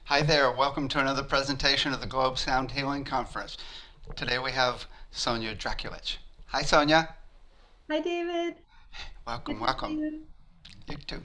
Hi there, welcome to another presentation of the Globe Sound Healing Conference. Today we have Sonja Drakulich. Hi Sonja, Hi, David. welcome, Good to see welcome. you. You too.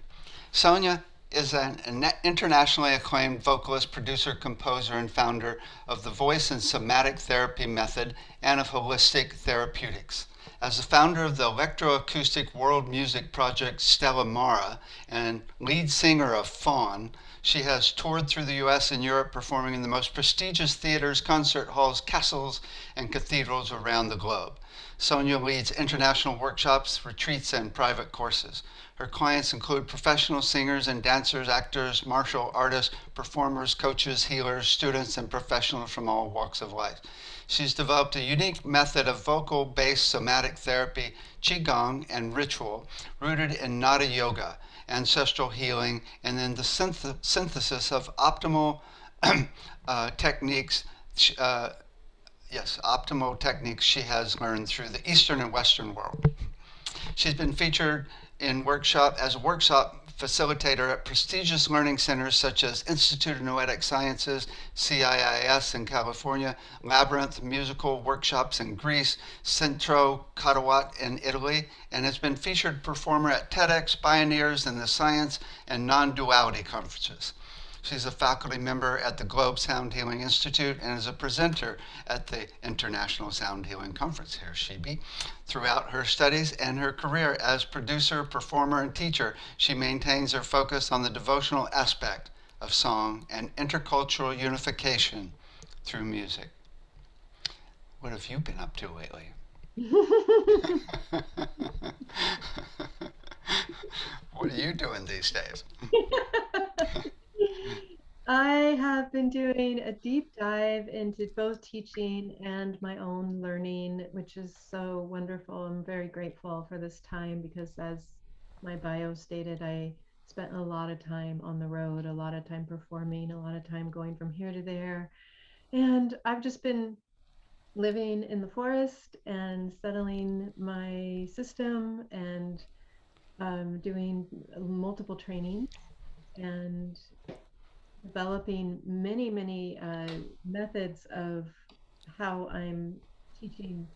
Sonja is an internationally acclaimed vocalist, producer, composer, and founder of the voice and somatic therapy method and of holistic therapeutics. As the founder of the electroacoustic world music project Stella Mara and lead singer of Fawn, she has toured through the US and Europe performing in the most prestigious theaters, concert halls, castles, and cathedrals around the globe. Sonia leads international workshops, retreats, and private courses. Her clients include professional singers and dancers, actors, martial artists, performers, coaches, healers, students, and professionals from all walks of life. She's developed a unique method of vocal based somatic therapy, Qigong, and ritual rooted in Nada yoga, ancestral healing, and then the synthesis of optimal techniques. Uh, optimal techniques she has learned through the Eastern and Western world. She's been featured in workshop as a workshop facilitator at prestigious learning centers such as Institute of Noetic Sciences, CIIS in California, Labyrinth musical workshops in Greece, Centro Cadawat in Italy, and has been featured performer at TEDx, Pioneers in the Science, and Non-Duality conferences. She's a faculty member at the Globe Sound Healing Institute and is a presenter at the International Sound Healing Conference. Here she be. Throughout her studies and her career as producer, performer, and teacher, she maintains her focus on the devotional aspect of song and intercultural unification through music. What have you been up to lately? What are you doing these days? I have been doing a deep dive into both teaching and my own learning, which is so wonderful. I'm very grateful for this time because, as my bio stated, I spent a lot of time on the road, a lot of time performing, a lot of time going from here to there. And I've just been living in the forest and settling my system and doing multiple trainings and developing many methods of how I'm teaching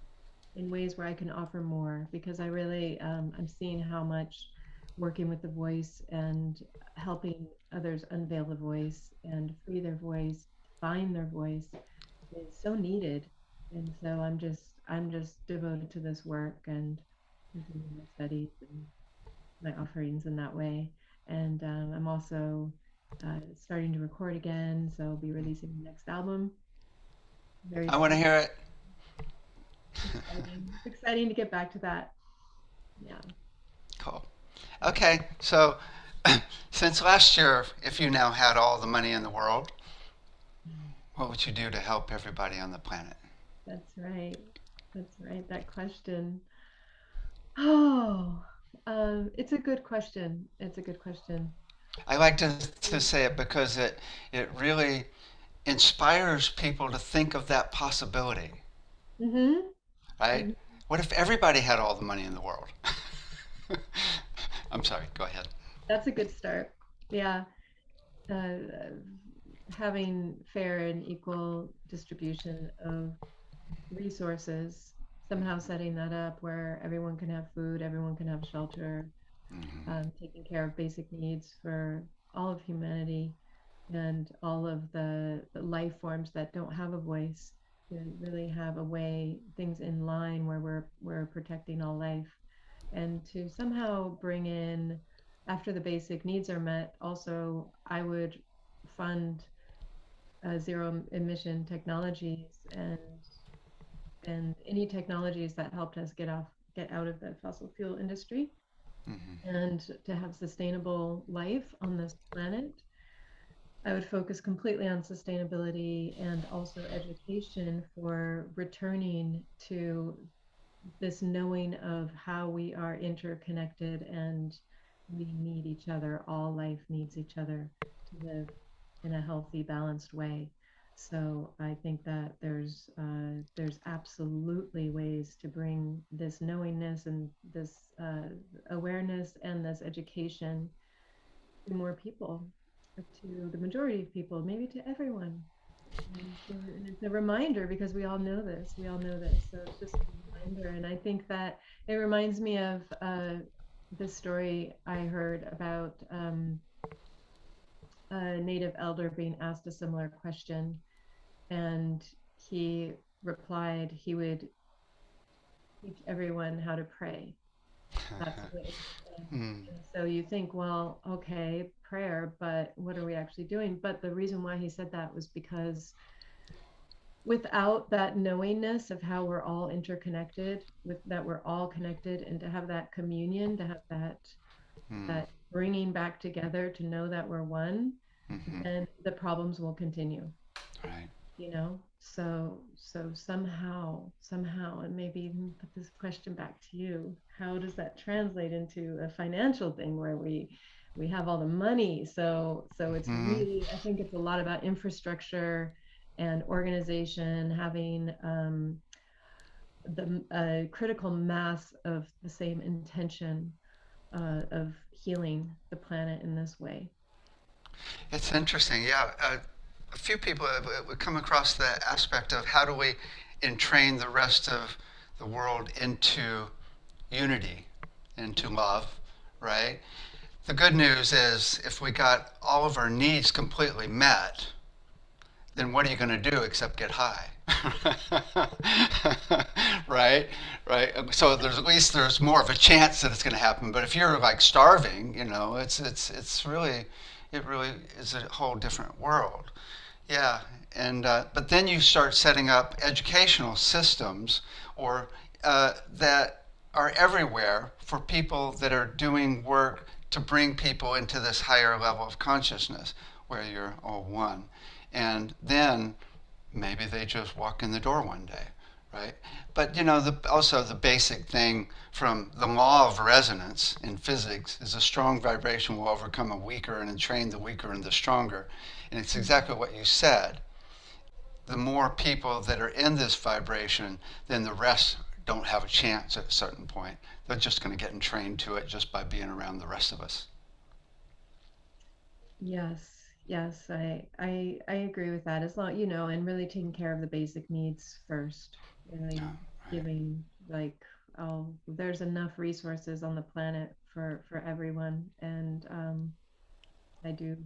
in ways where I can offer more because I really I'm seeing how much working with the voice and helping others unveil the voice and free their voice, find their voice is so needed. And so I'm just devoted to this work and continuing my studies and my offerings in that way. And I'm also starting to record again, so I'll be releasing the next album very I want to soon. hear it. Exciting! It's exciting to get back to that. Yeah. Cool. Okay, so since last year, if you now had all the money in the world, what would you do to help everybody on the planet? That's right. That's right. That question. Oh, it's a good question. It's a good question. I like to say it because it really inspires people to think of that possibility, right? Mm-hmm. What if everybody had all the money in the world? I'm sorry, go ahead. That's a good start. Yeah. Uh, Having fair and equal distribution of resources, somehow setting that up where everyone can have food, everyone can have shelter, taking care of basic needs for all of humanity and all of the life forms that don't have a voice to really have a way, things in line where we're protecting all life and to somehow bring in after the basic needs are met also I would fund zero emission technologies and any technologies that helped us get out of the fossil fuel industry and to have sustainable life on this planet. I would focus completely on sustainability and also education for returning to this knowing of how we are interconnected and we need each other. All life needs each other to live in a healthy, balanced way. So I think that there's absolutely ways to bring this knowingness and this awareness and this education to more people. to the majority of people, maybe to everyone. And it's a reminder because we all know this. We all know this. So it's just a reminder. And I think that it reminds me of this story I heard about a native elder being asked a similar question. And he replied he would teach everyone how to pray. That's what he said. Mm, And so you think, well, okay, prayer, but what are we actually doing? But the reason why he said that was because without that knowingness of how we're all interconnected, with that we're all connected, and to have that communion, to have mm, that bringing back together, to know that we're one, mm-hmm. then the problems will continue. Right. So somehow, and maybe even put this question back to you, how does that translate into a financial thing where we have all the money? So it's Mm, really, I think it's a lot about infrastructure and organization, having the critical mass of the same intention of healing the planet in this way. it's interesting. Yeah. A few people have come across the aspect of how do we entrain the rest of the world into unity, into love, right? The good news is if we got all of our needs completely met, then what are you going to do except get high? Right, right. So there's at least there's more of a chance that it's going to happen. But if you're like starving, it's really, it really is a whole different world. Yeah, and but then you start setting up educational systems or that are everywhere for people that are doing work to bring people into this higher level of consciousness where you're all one. And then maybe they just walk in the door one day, right? But also the basic thing from the law of resonance in physics is a strong vibration will overcome a weaker and entrain the weaker and the stronger. And it's exactly what you said. The more people that are in this vibration, then the rest don't have a chance at a certain point. They're just going to get entrained to it just by being around the rest of us. Yes, I agree with that. As long, and really taking care of the basic needs first, Yeah, really right, giving like, oh, there's enough resources on the planet for everyone. And I do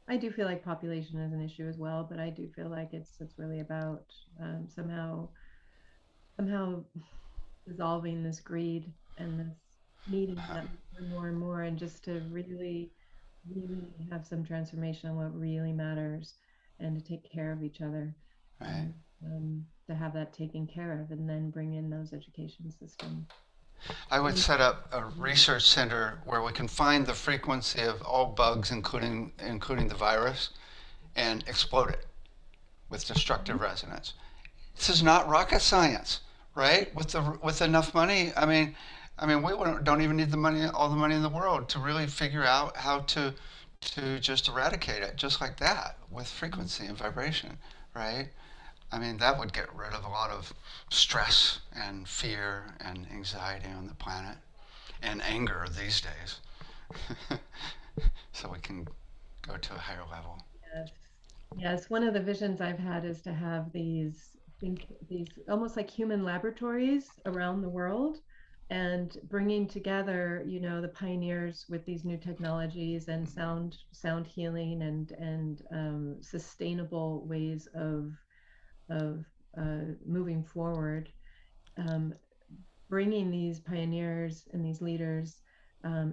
I do feel like population is an issue as well, but I do feel like it's really about somehow dissolving this greed and this needing that more and more and more, and just to really have some transformation on what really matters, and to take care of each other, right. and to have that taken care of, and then bring in those education systems. I would And set up a research center where we can find the frequency of all bugs, including the virus, and explode it with destructive resonance. This is not rocket science, right? With enough money, I mean, we don't even need the money, all the money in the world, to really figure out how to just eradicate it, just like that, with frequency and vibration, right? I mean, that would get rid of a lot of stress and fear and anxiety on the planet and anger these days. So we can go to a higher level. yes, yes, one of the visions I've had is to have these almost like human laboratories around the world, and bringing together, the pioneers with these new technologies and sound healing, and sustainable ways of moving forward, um, bringing these pioneers and these leaders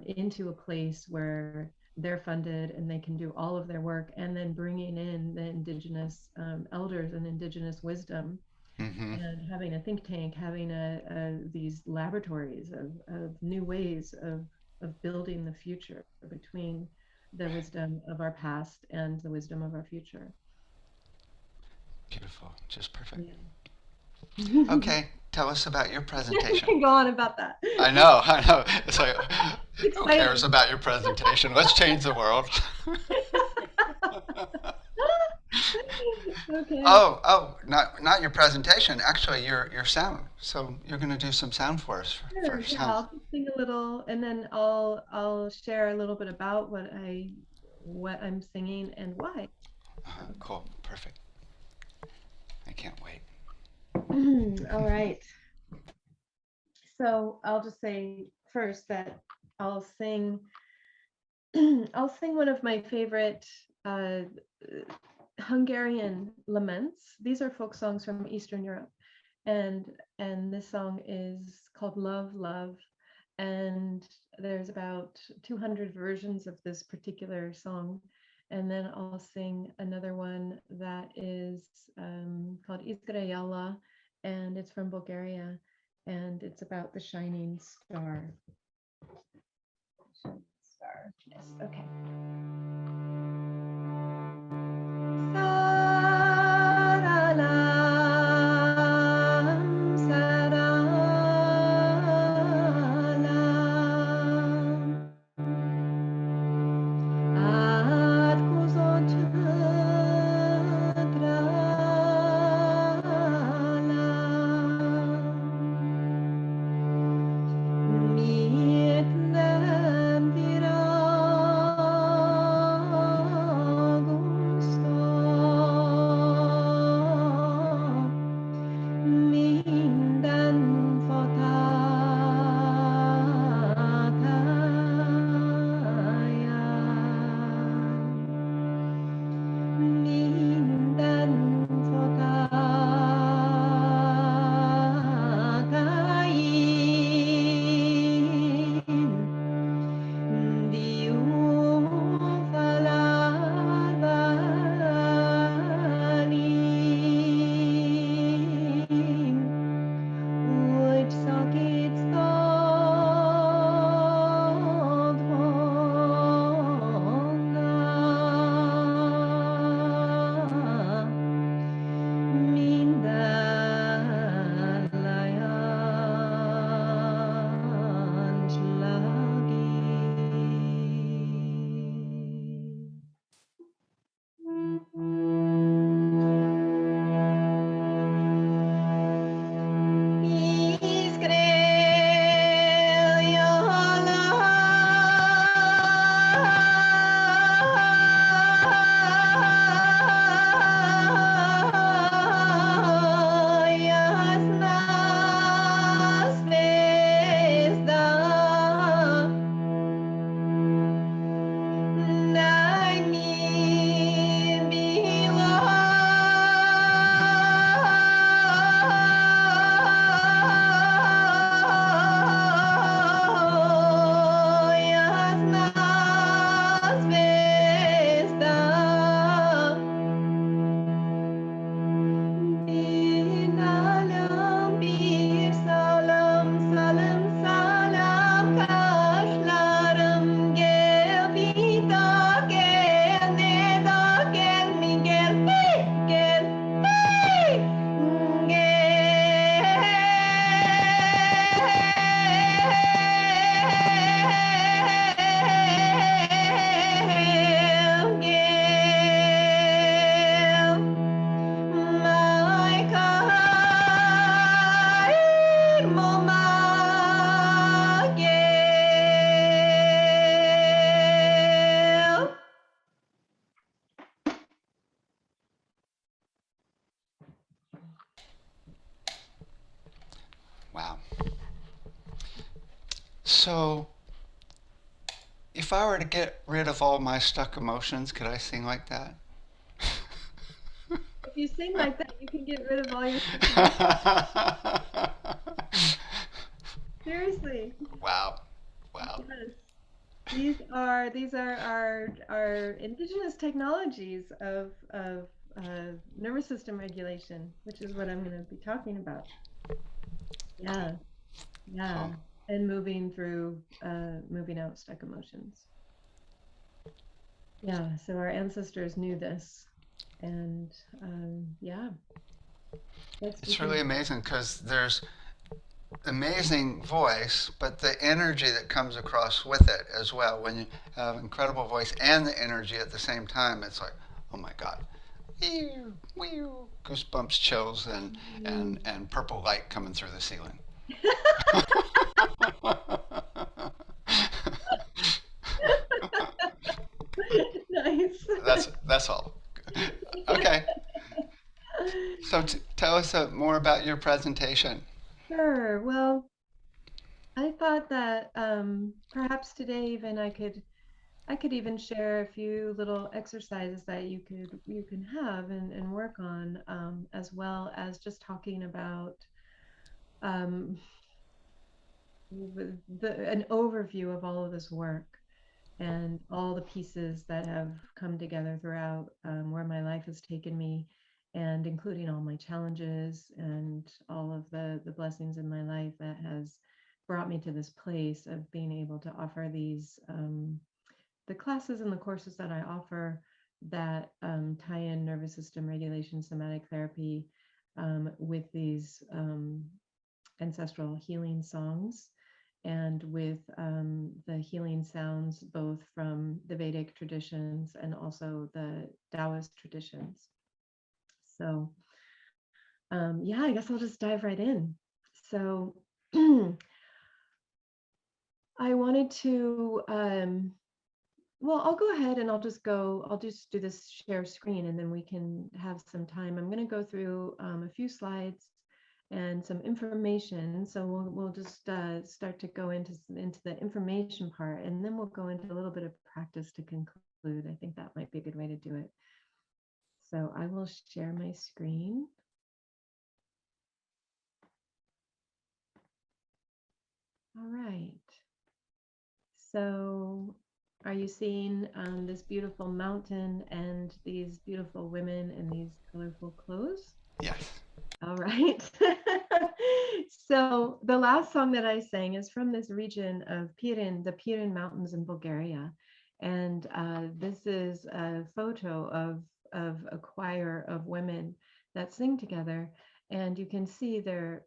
into a place where they're funded and they can do all of their work, and then bringing in the indigenous elders and indigenous wisdom, Mm-hmm. and having a think tank, having these laboratories of new ways of building the future between the wisdom of our past and the wisdom of our future. Beautiful, just perfect. Yeah. Okay, tell us about your We presentation. can go on about that. I know, I know. It's like, It's who cares exciting. about your presentation? Let's change the world. Okay. Oh, not your presentation. Actually, your sound. So you're going to do some sound for us Sure. first, Yeah, huh? I'll just sing a little, and then I'll share a little bit about what I what I'm singing and why. Cool. Perfect. I can't wait. All right. So I'll just say first that I'll sing I'll sing one of my favorite uh, Hungarian laments. These are folk songs from Eastern Europe, and this song is called "Love, Love," and there's about 200 versions of this particular song. And then I'll sing another one that is called Izgrayala, and it's from Bulgaria, and it's about the shining star. Shining star. Yes. Okay. Saralam, saralam. Ad kuzon çadralam. Mietnem viragusto. Minden fotáján, minden fotájáin, diófalábalin, úgy szakítsz volna minden leján slagit. Wow. So, if I were to get rid of all my stuck emotions, could I sing like that? If you sing like that, you can get rid of all your seriously. Wow. Wow. Yes. These are our indigenous technologies of nervous system regulation, which is what I'm going to be talking about. Yeah, yeah, Cool. and moving through moving out stuck emotions. Yeah, so our ancestors knew this, and yeah, that's It's really amazing because there's amazing voice, but the energy that comes across with it as well. When you have incredible voice and the energy at the same time, it's like, oh my God. Ew, ew. Goosebumps, chills, and purple light coming through the ceiling. That's all. Okay. So tell us more about your presentation. Sure. Well, I thought that perhaps today even I could even share a few little exercises that you can have and work on, as well as just talking about um, an overview of all of this work and all the pieces that have come together throughout, where my life has taken me, and including all my challenges and all of the blessings in my life that has brought me to this place of being able to offer these the classes and the courses that I offer that tie in nervous system regulation, somatic therapy, with these ancestral healing songs and with the healing sounds both from the Vedic traditions and also the Taoist traditions. So, yeah, I guess I'll just dive right in. So, I wanted to, well, I'll go ahead and I'll just do this share screen and then we can have some time. I'm going to go through a few slides and some information. So we'll just start to go into the information part, and then we'll go into a little bit of practice to conclude. I think that might be a good way to do it. So I will share my screen. All right. So are you seeing this beautiful mountain and these beautiful women in these colorful clothes? Yes. All right. So the last song that I sang is from this region of Pirin, the Pirin Mountains in Bulgaria. And this is a photo of a choir of women that sing together. And you can see they're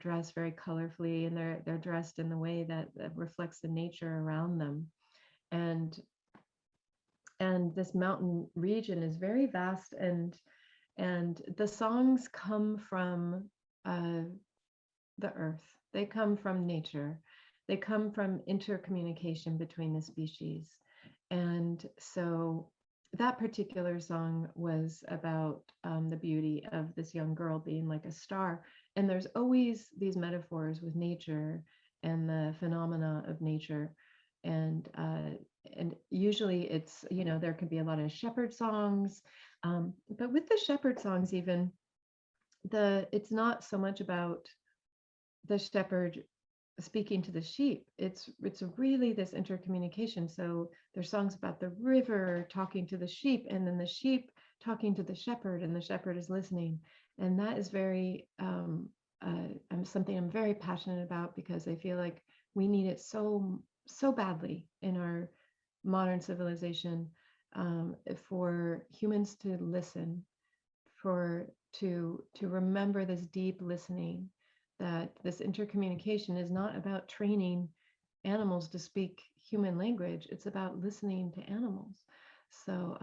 dressed very colorfully, and they're dressed in the way that reflects the nature around them. And this mountain region is very vast, and the songs come from uh, the earth. They come from nature. They come from intercommunication between the species. And so that particular song was about the beauty of this young girl being like a star. And there's always these metaphors with nature and the phenomena of nature. And usually it's, there can be a lot of shepherd songs. But with the shepherd songs, even it's not so much about the shepherd speaking to the sheep. It's really this intercommunication. So there's songs about the river talking to the sheep, and then the sheep talking to the shepherd, and the shepherd is listening. And that is very something I'm very passionate about, because I feel like we need it so badly in our modern civilization, for humans to listen, to remember this deep listening, that this intercommunication is not about training animals to speak human language. It's about listening to animals. So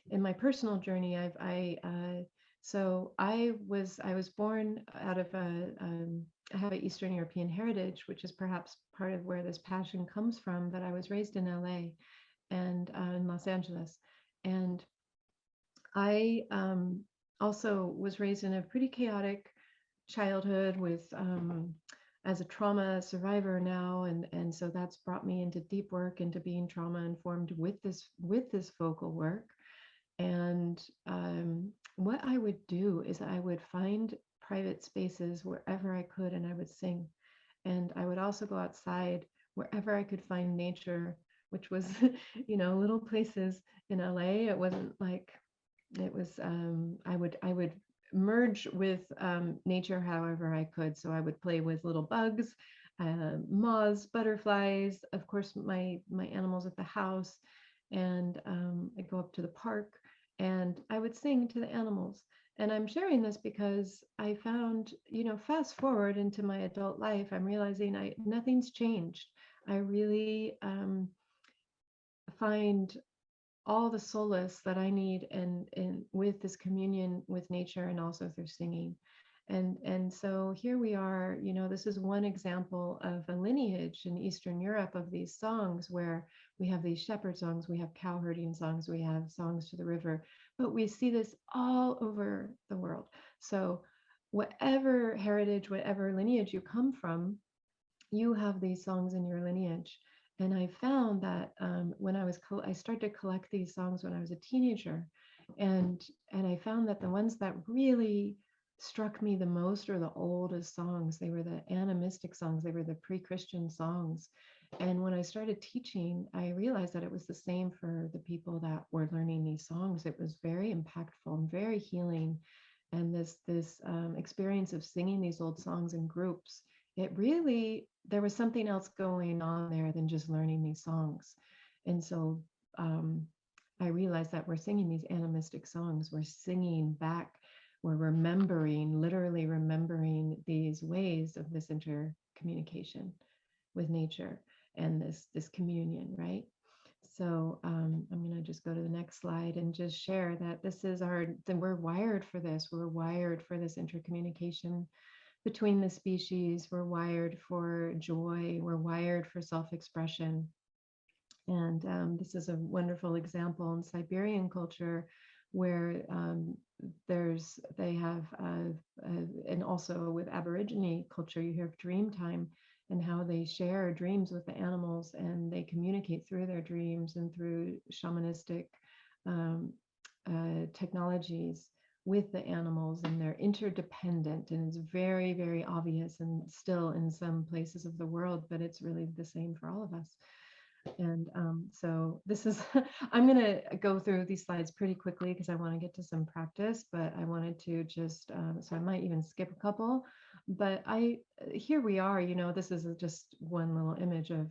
in my personal journey, I was born out of I have an Eastern European heritage, which is perhaps part of where this passion comes from. But I was raised in LA and in Los Angeles, and I also was raised in a pretty chaotic childhood with as a trauma survivor now, and so that's brought me into deep work, into being trauma informed with this vocal work. And what I would do is I would find private spaces wherever I could, and I would sing. And I would also go outside wherever I could find nature, which was little places in LA. It wasn't like it was I would merge with nature however I could. So I would play with little bugs, moths, butterflies, of course my animals at the house, and I'd go up to the park and I would sing to the animals. And I'm sharing this because I found, fast forward into my adult life, I'm realizing nothing's changed. I really find all the solace that I need and with this communion with nature, and also through singing. And so here we are, this is one example of a lineage in Eastern Europe of these songs where we have these shepherd songs, we have cow herding songs, we have songs to the river, but we see this all over the world. So whatever heritage, whatever lineage you come from, you have these songs in your lineage. And I found that when I started to collect these songs when I was a teenager, and I found that the ones that really struck me the most are the oldest songs. They were the animistic songs. They were the pre-Christian songs. And when I started teaching, I realized that it was the same for the people that were learning these songs. It was very impactful and very healing. And this experience of singing these old songs in groups, it really, there was something else going on there than just learning these songs. And so I realized that we're singing these animistic songs. We're singing back, we're remembering, literally remembering these ways of this intercommunication with nature and this communion, right? So I'm going to just go to the next slide and just share that we're wired for this. We're wired for this intercommunication between the species. We're wired for joy. We're wired for self-expression. And this is a wonderful example in Siberian culture where they have, and also with Aborigine culture, you hear of dream time and how they share dreams with the animals and they communicate through their dreams and through shamanistic technologies with the animals, and they're interdependent, and it's very, very obvious and still in some places of the world, but it's really the same for all of us. And so this is, I'm going to go through these slides pretty quickly because I want to get to some practice, but I wanted to just, so I might even skip a couple, but here we are, this is just one little image of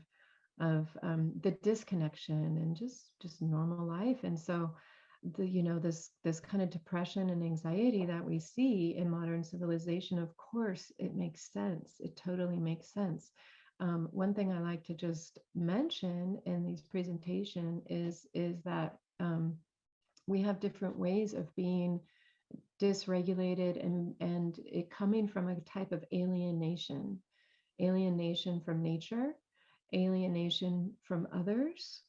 the disconnection and just normal life. And so this kind of depression and anxiety that we see in modern civilization, of course, it makes sense. It totally makes sense. One thing I like to just mention in these presentation is that we have different ways of being dysregulated and it coming from a type of alienation from nature, alienation from others,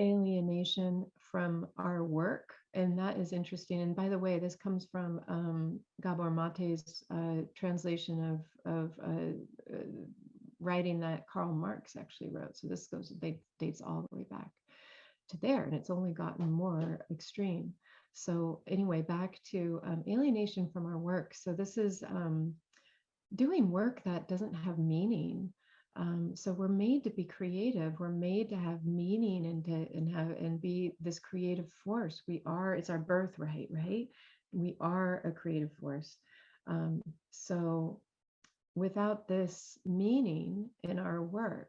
alienation from our work. And that is interesting. And by the way, this comes from Gabor Mate's translation of writing that Karl Marx actually wrote. So this dates all the way back to there, and it's only gotten more extreme. So anyway, back to alienation from our work. So this is doing work that doesn't have meaning. So we're made to be creative. We're made to have meaning and be this creative force. It's our birthright, right? We are a creative force. So without this meaning in our work,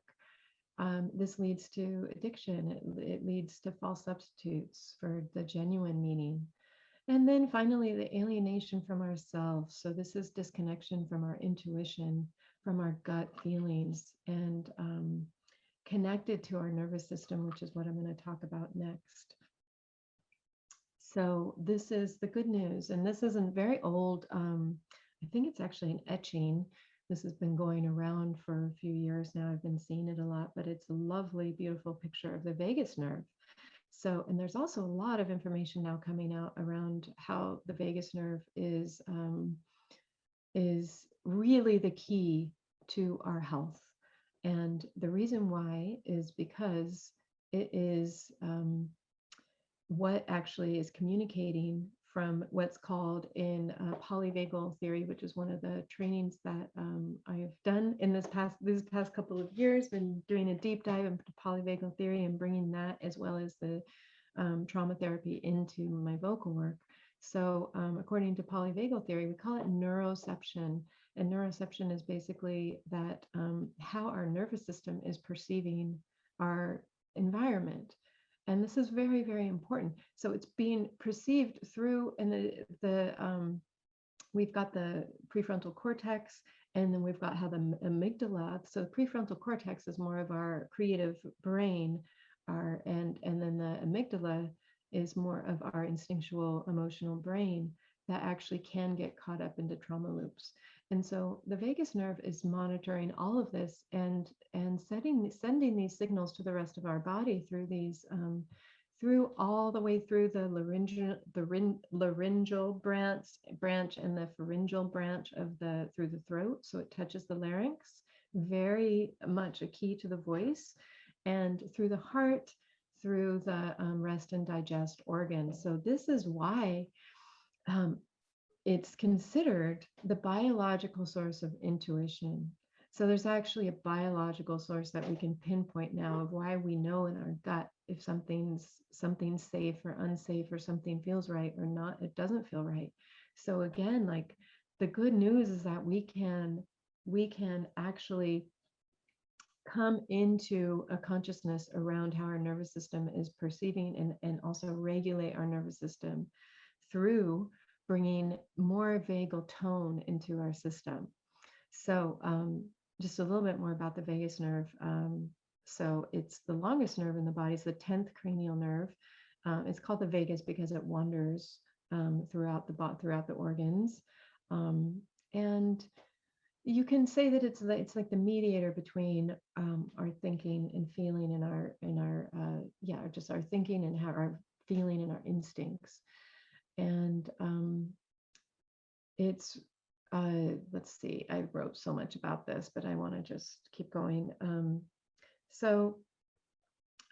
this leads to addiction. It leads to false substitutes for the genuine meaning. And then finally, the alienation from ourselves. So this is disconnection from our intuition, from our gut feelings, and connected to our nervous system, which is what I'm going to talk about next. So this is the good news. And this isn't very old. I think it's actually an etching. This has been going around for a few years now. I've been seeing it a lot, but it's a lovely, beautiful picture of the vagus nerve. So, and there's also a lot of information now coming out around how the vagus nerve is really the key to our health. And the reason why is because it is what actually is communicating from what's called in polyvagal theory, which is one of the trainings that I've done in this past couple of years. Been doing a deep dive into polyvagal theory and bringing that as well as the trauma therapy into my vocal work. So according to polyvagal theory, we call it neuroception. And neuroception is basically that how our nervous system is perceiving our environment. And this is very, very important. So it's being perceived through, and we've got the prefrontal cortex, and then we've got how the amygdala. So the prefrontal cortex is more of our creative brain, and then the amygdala is more of our instinctual emotional brain. that actually can get caught up into trauma loops. And so the vagus nerve is monitoring all of this and sending these signals to the rest of our body through these through all the way through the laryngeal branch and the pharyngeal branch of the through the throat. So it touches the larynx, very much a key to the voice, and through the heart, through the rest and digest organs. So this is why um, it's considered the biological source of intuition. So there's actually a biological source that we can pinpoint now of why we know in our gut if something's safe or unsafe, or something feels right or not, it doesn't feel right. So again, like, the good news is that we can actually come into a consciousness around how our nervous system is perceiving, and also regulate our nervous system through bringing more vagal tone into our system. So just a little bit more about the vagus nerve. So it's the longest nerve in the body. It's the 10th cranial nerve. It's called the vagus because it wanders throughout the organs. And you can say that it's like the mediator between our thinking and feeling, and our just our thinking and how our feeling and our instincts. And it's let's see, I wrote so much about this, but I want to just keep going. So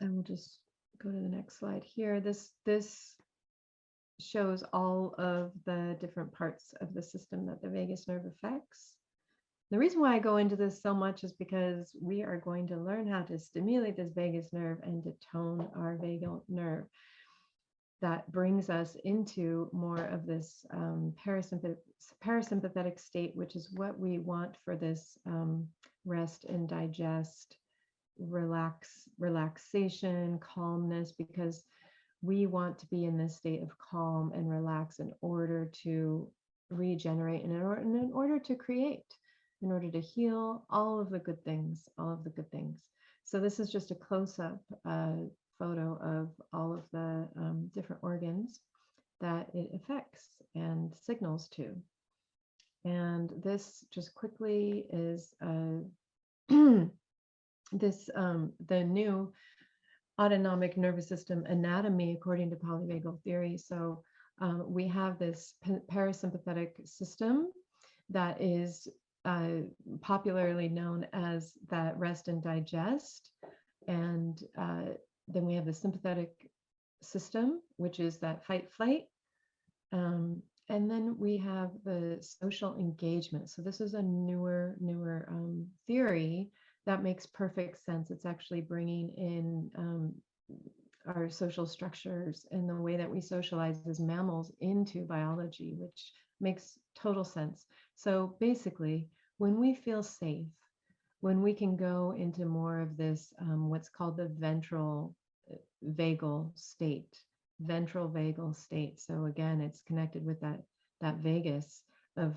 I will just go to the next slide here. This shows all of the different parts of the system that the vagus nerve affects. The reason why I go into this so much is because we are going to learn how to stimulate this vagus nerve and to tone our vagal nerve. That brings us into more of this parasympathetic state, which is what we want for this rest and digest, relaxation, calmness, because we want to be in this state of calm and relax in order to regenerate, and in order to create, in order to heal, all of the good things. So this is just a close-up photo of all of the different organs that it affects and signals to. And this just quickly is this the new autonomic nervous system anatomy according to polyvagal theory. So we have this parasympathetic system that is popularly known as that rest and digest, and then we have the sympathetic system, which is that fight flight, and then we have the social engagement. So this is a newer theory that makes perfect sense. It's actually bringing in our social structures and the way that we socialize as mammals into biology, which makes total sense. So basically, when we feel safe, when we can go into more of this, what's called the ventral vagal state, So again, it's connected with that vagus of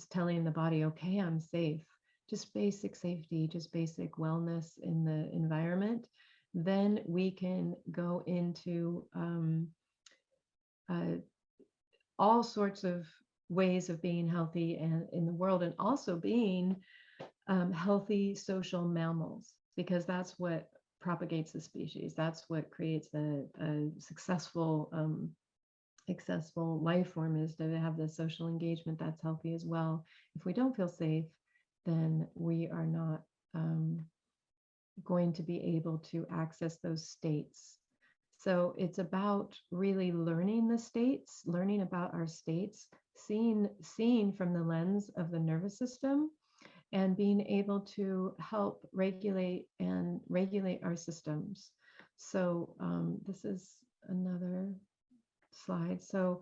telling the body, okay, I'm safe, just basic safety, just basic wellness in the environment. Then we can go into all sorts of ways of being healthy and in the world, and also being healthy social mammals, because that's what propagates the species. That's what creates a successful life form, is to have the social engagement that's healthy as well. If we don't feel safe, then we are not going to be able to access those states. So it's about really learning the states, learning about our states, seeing from the lens of the nervous system, and being able to help regulate our systems. So this is another slide. So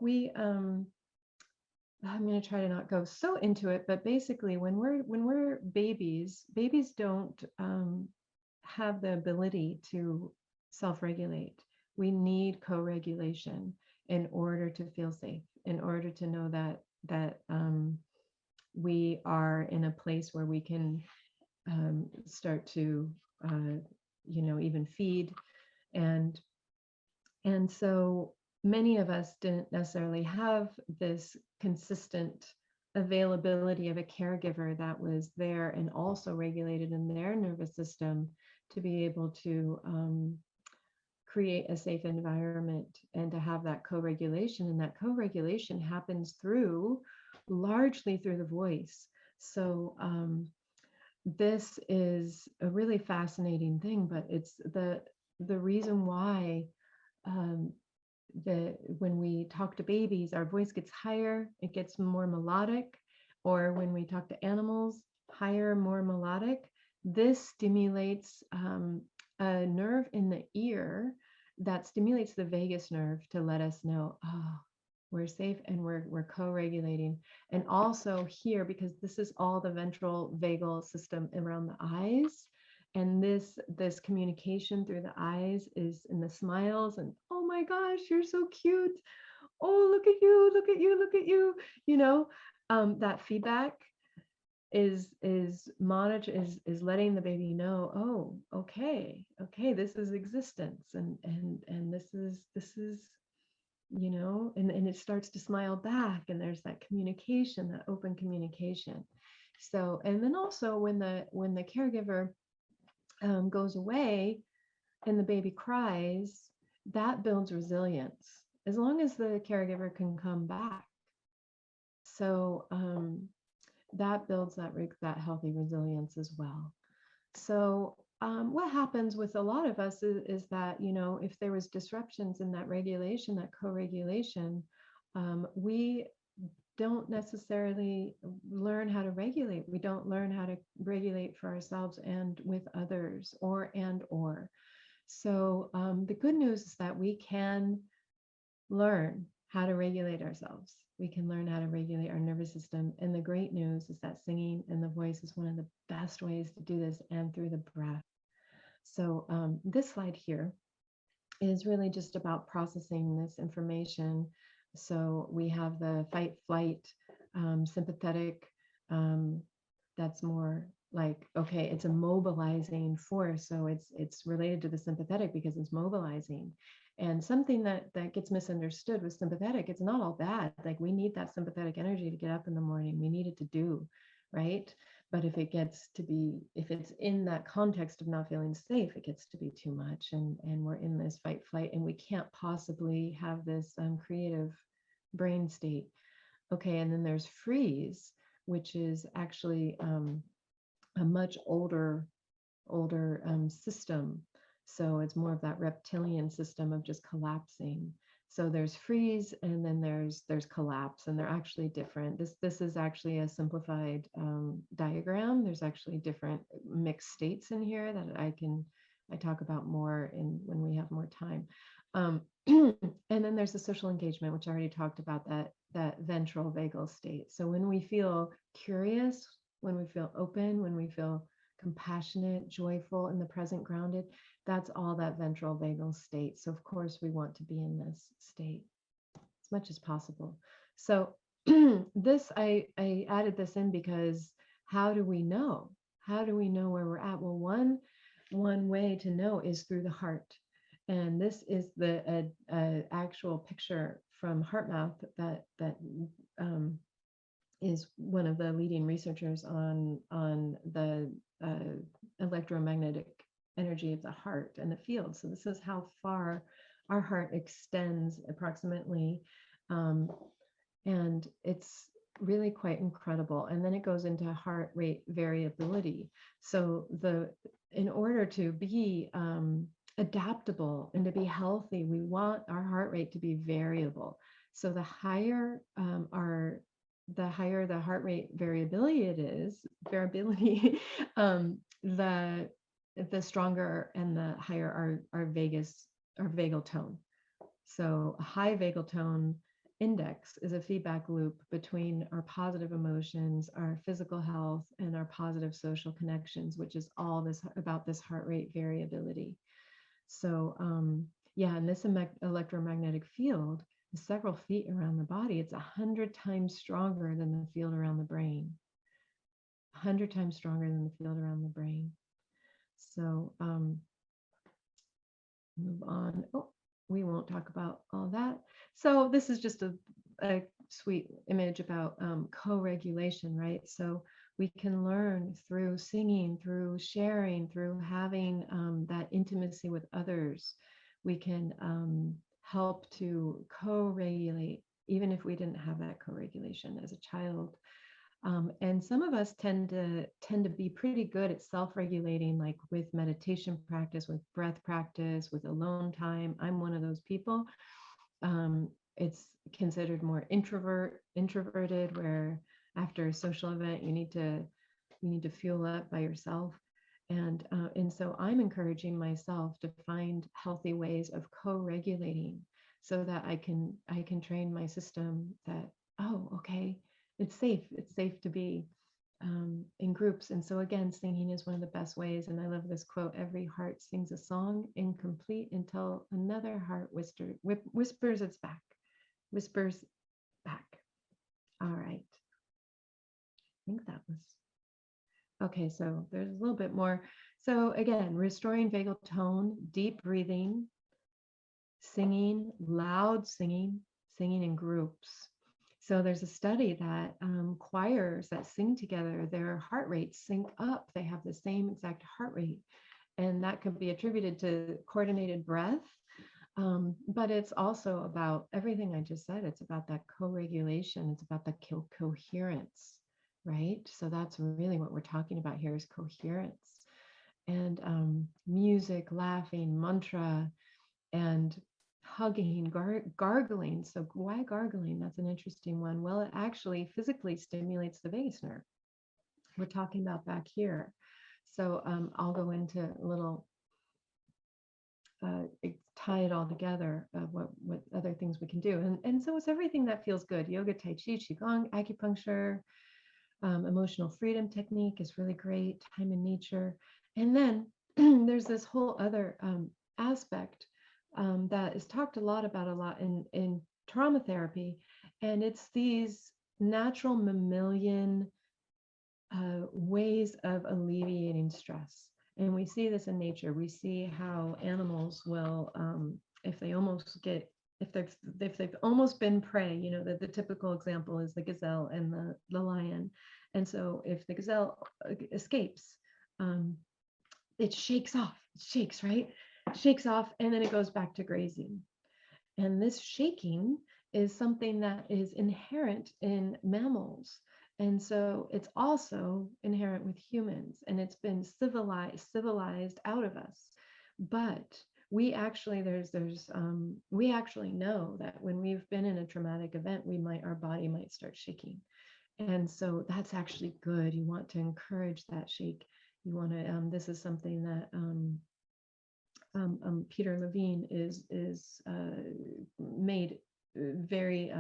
I'm going to try to not go so into it, but basically, when we're babies don't have the ability to self-regulate. We need co-regulation in order to feel safe, in order to know that we are in a place where we can start to even feed, and so many of us didn't necessarily have this consistent availability of a caregiver that was there and also regulated in their nervous system to be able to create a safe environment and to have that co-regulation. And that co-regulation happens largely through the voice. So this is a really fascinating thing, but it's the reason why when we talk to babies, our voice gets higher, it gets more melodic, or when we talk to animals, higher, more melodic. This stimulates a nerve in the ear that stimulates the vagus nerve to let us know, oh, we're safe and we're co-regulating. And also here, because this is all the ventral vagal system around the eyes, and this communication through the eyes is in the smiles and, oh my gosh, you're so cute, oh, look at you, look at you, look at you, that feedback is letting the baby know, oh, okay, this is existence, and this is and it starts to smile back, and there's that communication, that open communication. So, and then also when the caregiver goes away and the baby cries, that builds resilience as long as the caregiver can come back. So that builds that healthy resilience as well. So what happens with a lot of us is that, if there was disruptions in that regulation, that co-regulation, we don't necessarily learn how to regulate. We don't learn how to regulate for ourselves and with others, or. So the good news is that we can learn how to regulate ourselves. We can learn how to regulate our nervous system. And the great news is that singing and the voice is one of the best ways to do this, and through the breath. So this slide here is really just about processing this information. So we have the fight, flight, sympathetic. That's more like, okay, it's a mobilizing force. So it's related to the sympathetic because it's mobilizing. And something that gets misunderstood with sympathetic, it's not all bad. Like, we need that sympathetic energy to get up in the morning. We need it to do, right? But if it's in that context of not feeling safe, it gets to be too much. And we're in this fight, flight, and we can't possibly have this creative brain state. Okay, and then there's freeze, which is actually a much older system. So it's more of that reptilian system of just collapsing. So there's freeze, and then there's collapse, and they're actually different. This is actually a simplified diagram. There's actually different mixed states in here that I talk about more when we have more time. And then there's the social engagement, which I already talked about, that ventral vagal state. So when we feel curious, when we feel open, when we feel compassionate, joyful, in the present, grounded, that's all that ventral vagal state. So of course we want to be in this state as much as possible. So this, I added this in because how do we know? How do we know where we're at? Well, one way to know is through the heart. And this is the actual picture from HeartMath that is one of the leading researchers on the electromagnetic energy of the heart and the field. So this is how far our heart extends approximately. And it's really quite incredible. And then it goes into heart rate variability. So in order to be adaptable and to be healthy, we want our heart rate to be variable. So the higher the heart rate variability the stronger and the higher our vagal tone. So a high vagal tone index is a feedback loop between our positive emotions, our physical health, and our positive social connections, which is all this about this heart rate variability. So yeah, and this electromagnetic field is several feet around the body. It's 100 times stronger than the field around the brain. 100 times stronger than the field around the brain. So move on. Oh, we won't talk about all that. So this is just a sweet image about co-regulation, right? So we can learn through singing, through sharing, through having that intimacy with others. We can help to co-regulate, even if we didn't have that co-regulation as a child. And some of us tend to be pretty good at self-regulating, like with meditation practice, with breath practice, with alone time. I'm one of those people. It's considered more introverted, where after a social event you need to fuel up by yourself. And so I'm encouraging myself to find healthy ways of co-regulating, so that I can train my system that, oh, okay, it's safe to be in groups. And so again, singing is one of the best ways. And I love this quote: every heart sings a song incomplete until another heart whispers its back, whispers back. All right, I think that was okay. So there's a little bit more. So again, restoring vagal tone, deep breathing, singing, loud singing, singing in groups. So there's a study that choirs that sing together, their heart rates sync up. They have the same exact heart rate. And that could be attributed to coordinated breath. But it's also about everything I just said. It's about that co-regulation. It's about the coherence, right? So that's really what we're talking about here, is coherence. And music, laughing, mantra, and hugging, gargling. So why gargling? That's an interesting one. Well, it actually physically stimulates the vagus nerve. We're talking about back here. So I'll go into a little tie it all together of what other things we can do. And so it's everything that feels good. Yoga, Tai Chi, Qigong, acupuncture, emotional freedom technique is really great, time in nature. And then there's this whole other aspect that is talked a lot in trauma therapy. And it's these natural mammalian ways of alleviating stress. And we see this in nature. We see how animals will, if they almost get, if they've almost been prey, the typical example is the gazelle and the lion. And so if the gazelle escapes, it shakes off, it shakes, right? Shakes off, and then it goes back to grazing. And this shaking is something that is inherent in mammals. And so it's also inherent with humans, and it's been civilized out of us. But we actually we actually know that when we've been in a traumatic event, our body might start shaking. And so that's actually good. You want to encourage that shake. You want to this is something that Peter Levine is made very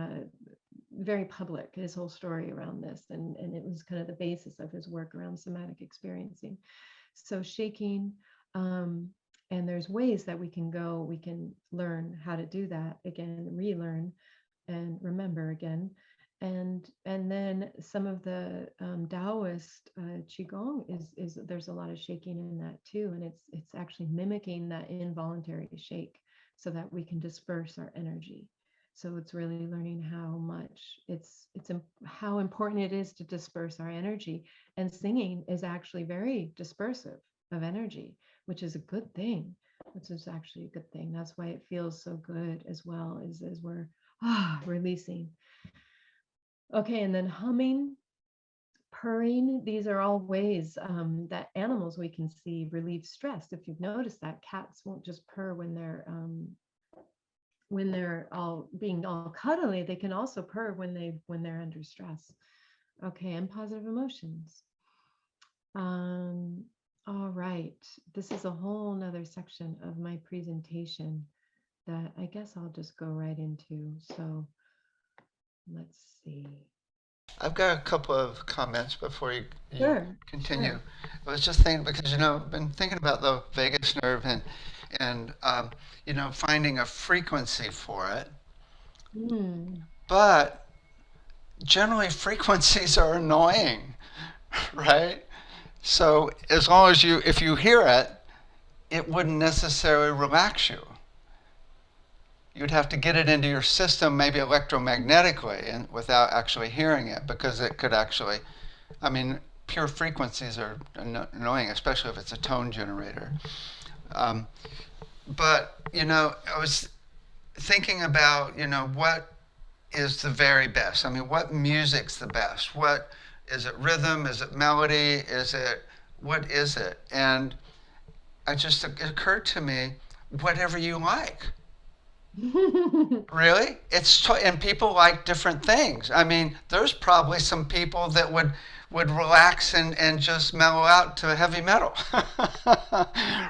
very public, his whole story around this, and it was kind of the basis of his work around somatic experiencing. So shaking, and there's ways that we can learn how to do that again, relearn and remember again. And then some of the Taoist qigong is there's a lot of shaking in that too, and it's actually mimicking that involuntary shake so that we can disperse our energy. So it's really learning how important it is to disperse our energy. And singing is actually very dispersive of energy, which is a good thing. Which is actually a good thing. That's why it feels so good as well, as we're releasing. Okay, and then humming, purring, these are all ways that animals we can see relieve stress. If you've noticed that cats won't just purr when they're all being all cuddly, they can also purr when they're under stress. Okay, and positive emotions. All right, this is a whole nother section of my presentation that I guess I'll just go right into. So let's see. I've got a couple of comments before you Sure. continue. Sure. I was just thinking because I've been thinking about the vagus nerve and finding a frequency for it. But generally frequencies are annoying, right? So as long as if you hear it, it wouldn't necessarily relax you. you'd have to get it into your system maybe electromagnetically and without actually hearing it, because it could actually, I mean, pure frequencies are annoying, especially if it's a tone generator. Um, but I was thinking about what is the very best. I mean, what music's the best? What is it? Rhythm? Is it melody? Is it what is it? And it occurred to me, whatever you like. Really? And people like different things. I mean, there's probably some people that would relax and just mellow out to heavy metal,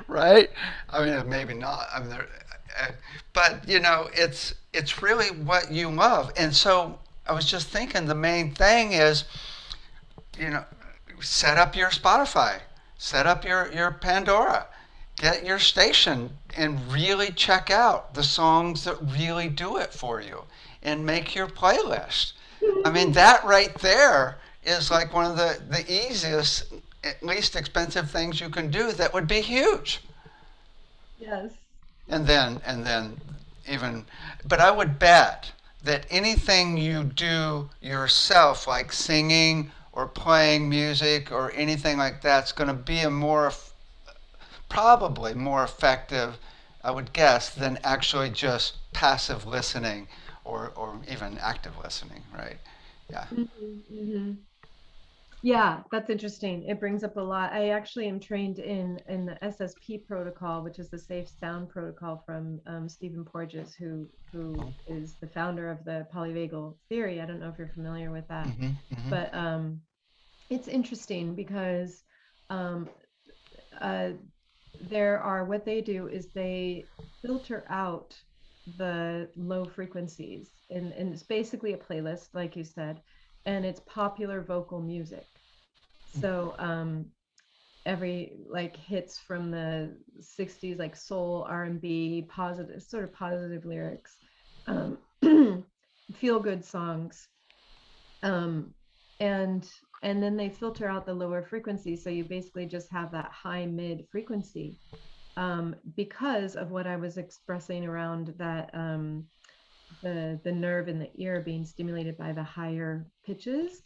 right? I mean, maybe not. I mean, uh, but it's really what you love. And so I was just thinking, the main thing is, you know, set up your Spotify, set up your Pandora, get your station, and really check out the songs that really do it for you, and make your playlist. I mean, that right there is like one of the easiest, least expensive things you can do that would be huge. Yes. And then even, but I would bet that anything you do yourself, like singing or playing music or anything like that's going to be probably more effective, I would guess, than actually just passive listening or even active listening, right? Yeah. Hmm. Yeah, that's interesting. It brings up a lot. I actually am trained in the SSP protocol, which is the Safe Sound protocol from Stephen Porges, who is the founder of the polyvagal theory. I don't know if you're familiar with that, Mm-hmm, mm-hmm. but it's interesting because um, uh, there are what they do is they filter out the low frequencies, and it's basically a playlist, like you said, and it's popular vocal music. So every like hits from the 60s, like soul, R&B, positive, sort of positive lyrics, um, feel good songs, um, and and then they filter out the lower frequencies, so you basically just have that high mid frequency, because of what I was expressing around that, the nerve in the ear being stimulated by the higher pitches.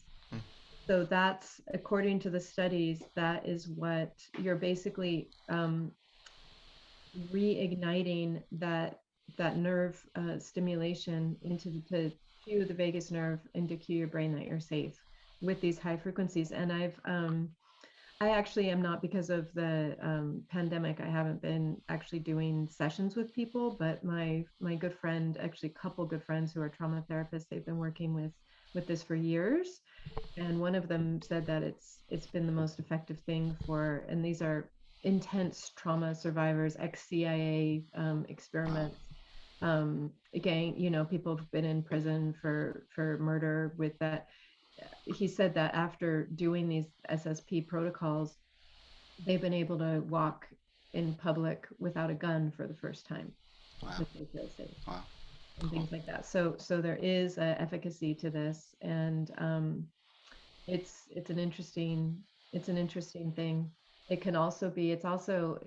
So that's, according to the studies, that is what you're basically reigniting that nerve stimulation into to cue the vagus nerve and to cue your brain that you're safe with these high frequencies. And I actually am not, because of the pandemic, I haven't been actually doing sessions with people, but my good friend, actually a couple good friends who are trauma therapists, they've been working with this for years, and one of them said that it's been the most effective thing for, and these are intense trauma survivors, ex-CIA Wow. experiments. Again, people have been in prison for murder with that. He said that after doing these SSP protocols, they've been able to walk in public without a gun for the first time Wow. because they feel safe Wow. and Cool. things like that. So there is a efficacy to this, and it's an interesting thing. It can also be, it's also,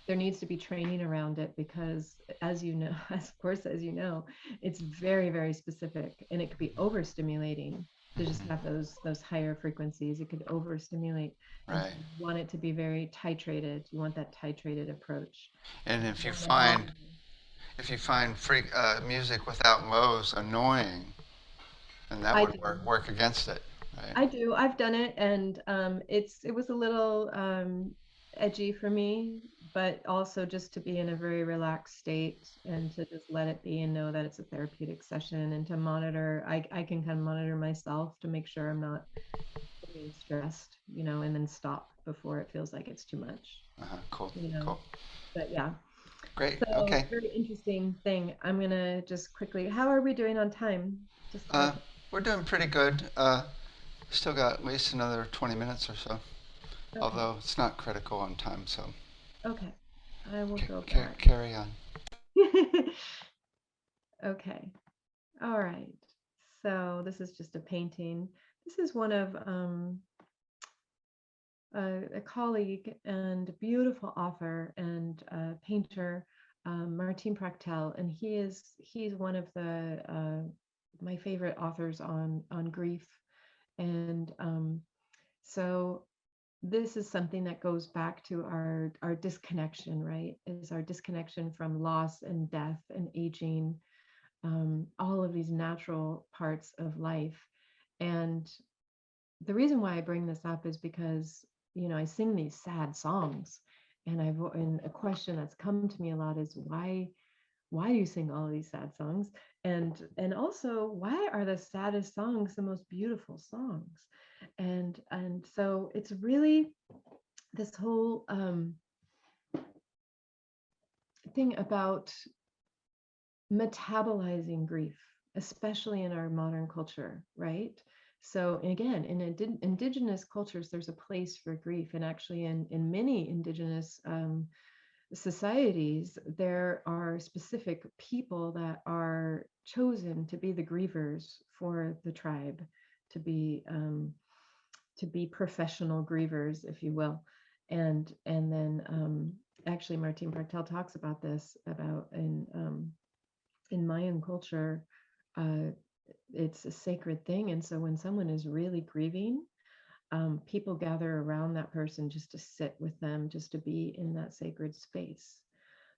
there needs to be training around it, because as you know, as of course, as you know, it's very, very specific, and it could be overstimulating to just have those higher frequencies. It could overstimulate, and so Right. you want it to be very titrated. You want that titrated approach. And You if you want it all. find if you find music without lows annoying, then that I would do. work against it, right? I do. I've done it, and it was a little edgy for me, but also just to be in a very relaxed state and to just let it be and know that it's a therapeutic session, and to monitor. I can kind of monitor myself to make sure I'm not getting stressed, and then stop before it feels like it's too much, Cool. you know. Cool. But yeah, Great. so Okay. very interesting thing. I'm gonna just quickly. How are we doing on time? Just Uh, we're doing pretty good. Still got at least another 20 minutes or so. okay, Although it's not critical on time, so okay. I will go back. carry on. Okay. All right. So this is just a painting. This is one of a colleague and beautiful author and painter, Martin Prachtel, and he's one of the my favorite authors on grief. And so this is something that goes back to our disconnection, right? Is our disconnection from loss and death and aging, all of these natural parts of life. And the reason why I bring this up is because, I sing these sad songs, and and a question that's come to me a lot is why do you sing all of these sad songs? And also, why are the saddest songs the most beautiful songs? And so it's really this whole thing about metabolizing grief, especially in our modern culture, right? So, and again, in indigenous cultures, there's a place for grief. And actually, in many indigenous societies, there are specific people that are chosen to be the grievers for the tribe, to be professional grievers, if you will. And then actually, Martin Prachtel talks about this about in Mayan culture, uh, it's a sacred thing. And so when someone is really grieving, people gather around that person just to sit with them, just to be in that sacred space.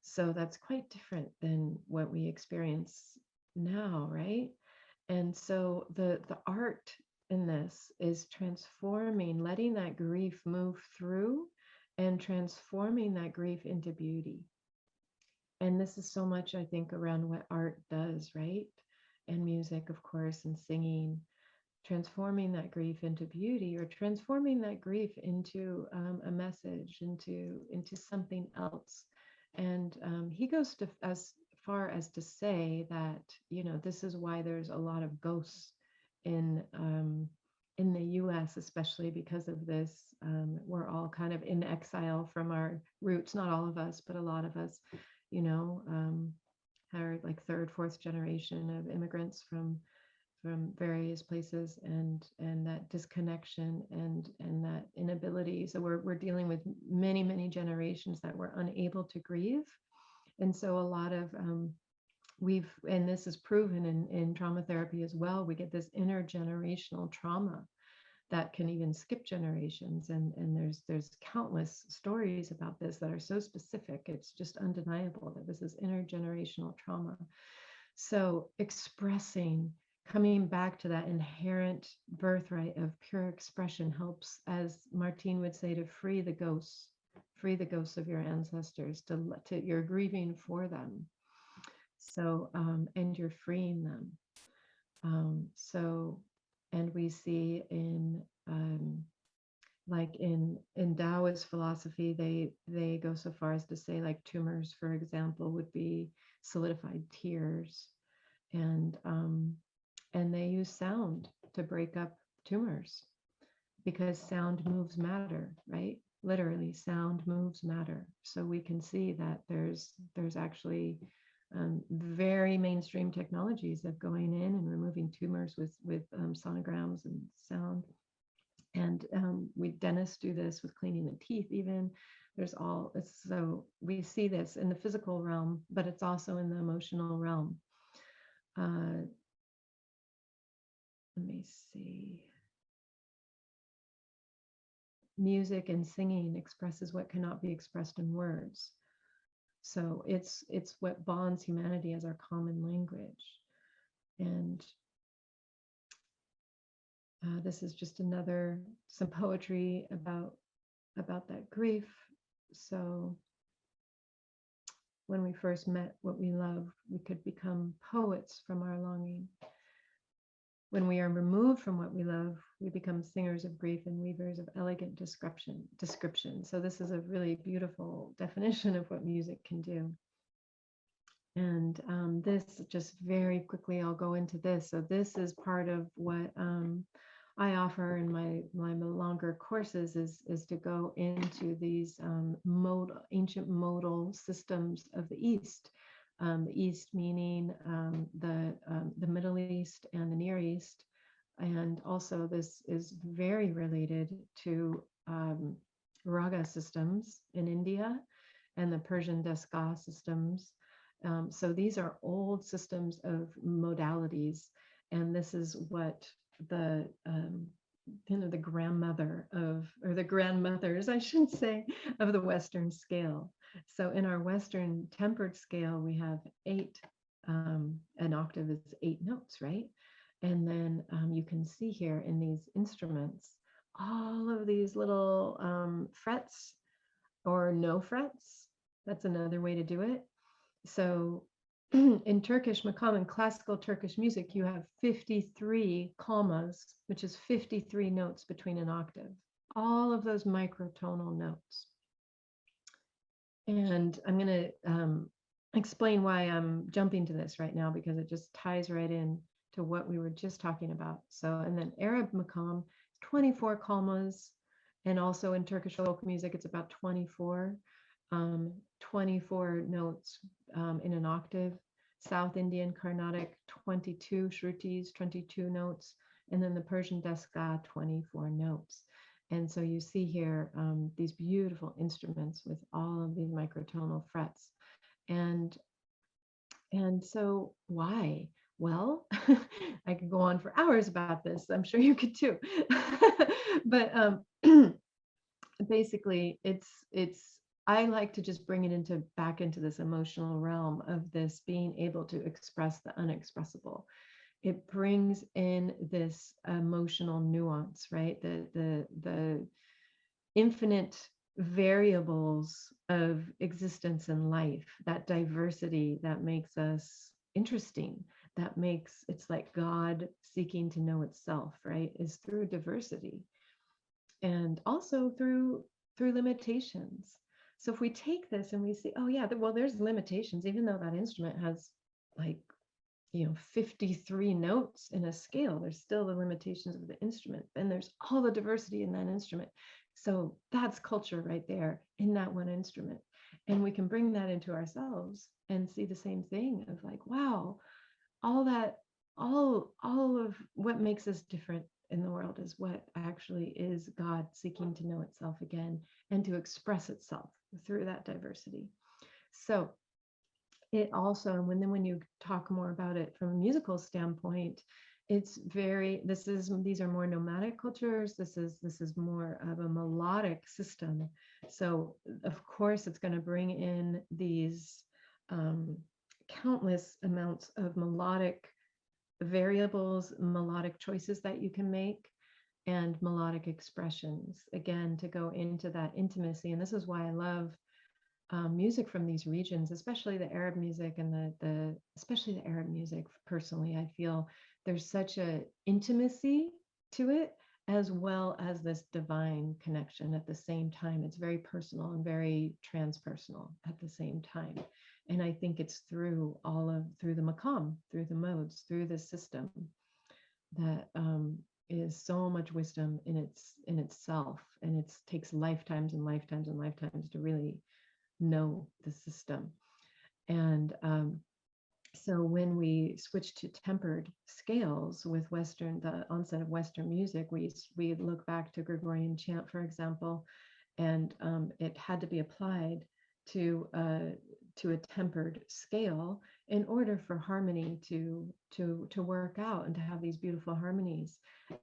So that's quite different than what we experience now, right? And so the art in this is transforming, letting that grief move through and transforming that grief into beauty. And this is so much, I think, around what art does, right? And music, of course, and singing, transforming that grief into beauty, or transforming that grief into a message, into something else. And he goes to as far as to say that, this is why there's a lot of ghosts in the U.S., especially because of this. We're all kind of in exile from our roots. Not all of us, but a lot of us, are like third, fourth generation of immigrants from various places, and that disconnection and that inability. So we're dealing with many generations that were unable to grieve. And so a lot of and this is proven in trauma therapy as well, we get this intergenerational trauma that can even skip generations. And there's countless stories about this that are so specific. It's just undeniable that this is intergenerational trauma. So expressing, coming back to that inherent birthright of pure expression helps, as Martine would say, to free the ghosts of your ancestors, to you're grieving for them. So, and you're freeing them. So, and we see like in Taoist philosophy, they go so far as to say, like, tumors, for example, would be solidified tears, and they use sound to break up tumors, because sound moves matter, right? Literally, sound moves matter. So we can see that there's actually very mainstream technologies of going in and removing tumors with sonograms and sound. And we dentists do this with cleaning the teeth even. So we see this in the physical realm, but it's also in the emotional realm. Let me see. Music and singing expresses what cannot be expressed in words. So it's what bonds humanity as our common language. And this is just some poetry about that grief. So when we first met what we love, we could become poets from our longing. When we are removed from what we love, we become singers of grief and weavers of elegant description. So this is a really beautiful definition of what music can do. And this, just very quickly, I'll go into this. So this is part of what I offer in my longer courses, is to go into these ancient modal systems of the East. The East meaning the Middle East and the Near East. And also this is very related to raga systems in India and the Persian Desga systems. So these are old systems of modalities, and this is what the the grandmother of, or the grandmothers, I should say, of the Western scale. So in our Western tempered scale, we have eight. An octave is 8 notes, right? And then you can see here in these instruments all of these little frets or no frets. That's another way to do it. So in Turkish makam, in classical Turkish music, you have 53 kalmas, which is 53 notes between an octave. All of those microtonal notes. And I'm going to explain why I'm jumping to this right now, because it just ties right in to what we were just talking about. So, and then Arab makam, 24 kalmas, and also in Turkish folk music, it's about 24 notes in an octave. South Indian Carnatic, 22 shrutis, 22 notes, and then the Persian Desga, 24 notes. And so you see here these beautiful instruments with all of these microtonal frets. And so why? Well, I could go on for hours about this. I'm sure you could too. But basically, it's I like to just bring it back into this emotional realm of this being able to express the unexpressible. It brings in this emotional nuance, right? The infinite variables of existence and life, that diversity that makes us interesting, that makes it's like God seeking to know itself, right? Is through diversity, and also through limitations. So if we take this and we see, oh yeah, well, there's limitations, even though that instrument has like 53 notes in a scale, there's still the limitations of the instrument, and there's all the diversity in that instrument. So that's culture right there in that one instrument. And we can bring that into ourselves and see the same thing of like, wow, all that, all of what makes us different in the world is what actually is God seeking to know itself again and to express itself through that diversity. So it also, when you talk more about it from a musical standpoint, it's very, these are more nomadic cultures. This is more of a melodic system. So of course it's going to bring in these countless amounts of melodic variables, melodic choices that you can make, and melodic expressions, again, to go into that intimacy. And this is why I love music from these regions, especially the Arab music, and especially the Arab music. Personally, I feel there's such a intimacy to it, as well as this divine connection at the same time. It's very personal and very transpersonal at the same time. And I think it's through the makam, through the modes, through this system, that is so much wisdom in itself, and it takes lifetimes and lifetimes and lifetimes to really know the system. And so when we switch to tempered scales with the onset of Western music, we look back to Gregorian chant, for example, and it had to be applied to a tempered scale in order for harmony to work out and to have these beautiful harmonies.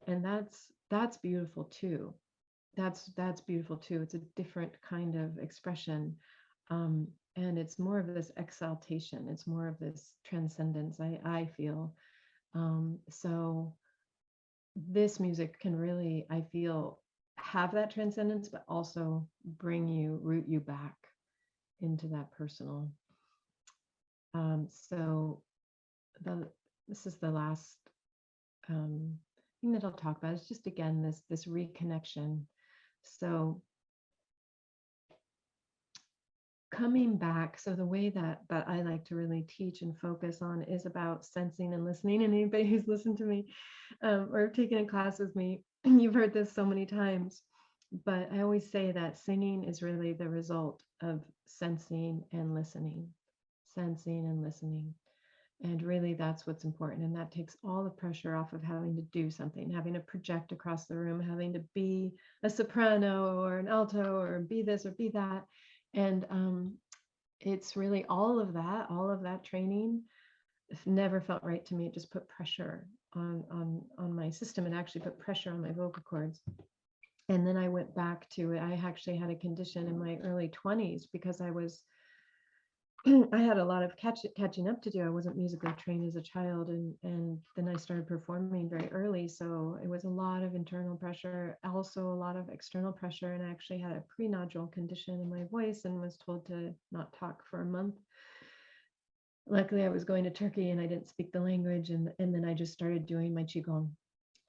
And that's beautiful too. That's beautiful too. It's a different kind of expression. And it's more of this exaltation. It's more of this transcendence, I feel. So this music can really, I feel, have that transcendence, but also root you back into that personal. So this is the last thing that I'll talk about. Is just, again, this reconnection. So coming back, so the way that I like to really teach and focus on is about sensing and listening. And anybody who's listened to me or taken a class with me, you've heard this so many times, but I always say that singing is really the result of sensing and listening. And really, that's what's important. And that takes all the pressure off of having to do something, having to project across the room, having to be a soprano or an alto, or be this or be that. And it's really all of that training never felt right to me. It just put pressure on my system, and actually put pressure on my vocal cords. And then I went back to it. I actually had a condition in my early 20s because I had a lot of catching up to do. I wasn't musically trained as a child, and then I started performing very early. So it was a lot of internal pressure, also a lot of external pressure. And I actually had a pre-nodule condition in my voice and was told to not talk for a month. Luckily, I was going to Turkey and I didn't speak the language. And then I just started doing my Qigong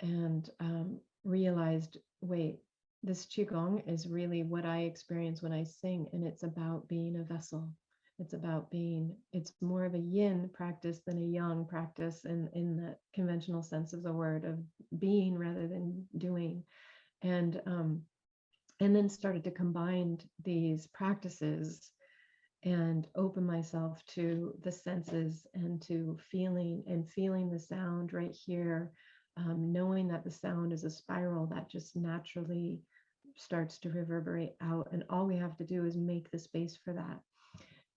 and realized, wait, this Qigong is really what I experience when I sing. And it's about being a vessel. It's more of a yin practice than a yang practice in the conventional sense of the word, of being rather than doing. And then started to combine these practices and open myself to the senses and to feeling the sound right here, knowing that the sound is a spiral that just naturally starts to reverberate out, and all we have to do is make the space for that.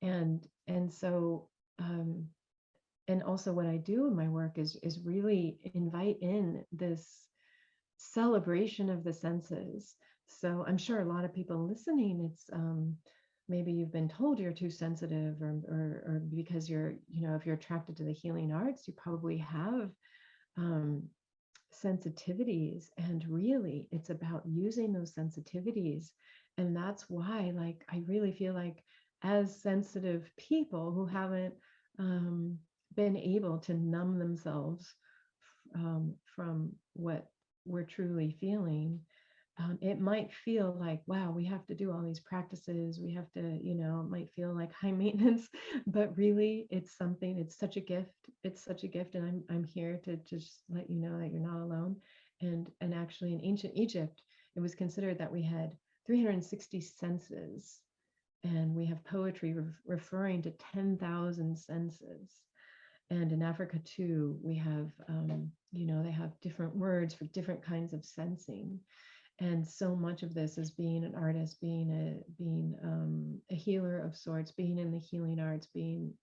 And so and also what I do in my work is really invite in this celebration of the senses. So I'm sure a lot of people listening, it's maybe you've been told you're too sensitive, or because you're, if you're attracted to the healing arts, you probably have sensitivities, and really it's about using those sensitivities. And that's why, like, I really feel like, as sensitive people who haven't been able to numb themselves from what we're truly feeling, it might feel like, wow, we have to do all these practices. We have to, it might feel like high maintenance, but really it's something, it's such a gift. It's such a gift. And I'm here to just let you know that you're not alone. And actually in ancient Egypt, it was considered that we had 360 senses, and we have poetry referring to 10,000 senses. And in Africa too, we have, they have different words for different kinds of sensing. And so much of this is being an artist, being a healer of sorts, being in the healing arts, being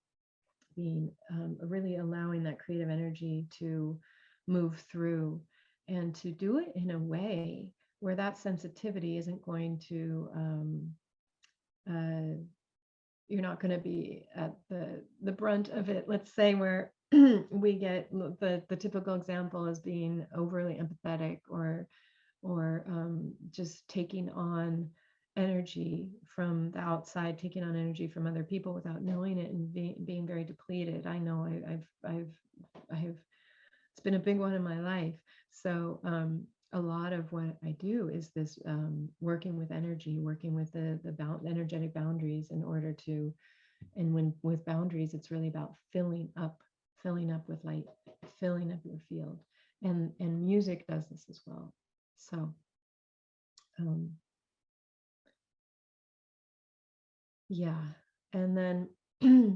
really allowing that creative energy to move through, and to do it in a way where that sensitivity isn't going to you're not going to be at the brunt of it. Let's say where we get the typical example as being overly empathetic, or just taking on energy from the outside, taking on energy from other people without knowing it, and being very depleted. I know I've it's been a big one in my life. So a lot of what I do is this working with energy, working with the energetic boundaries in order to, and when with boundaries, it's really about filling up with light, filling up your field. And music does this as well. So yeah. And then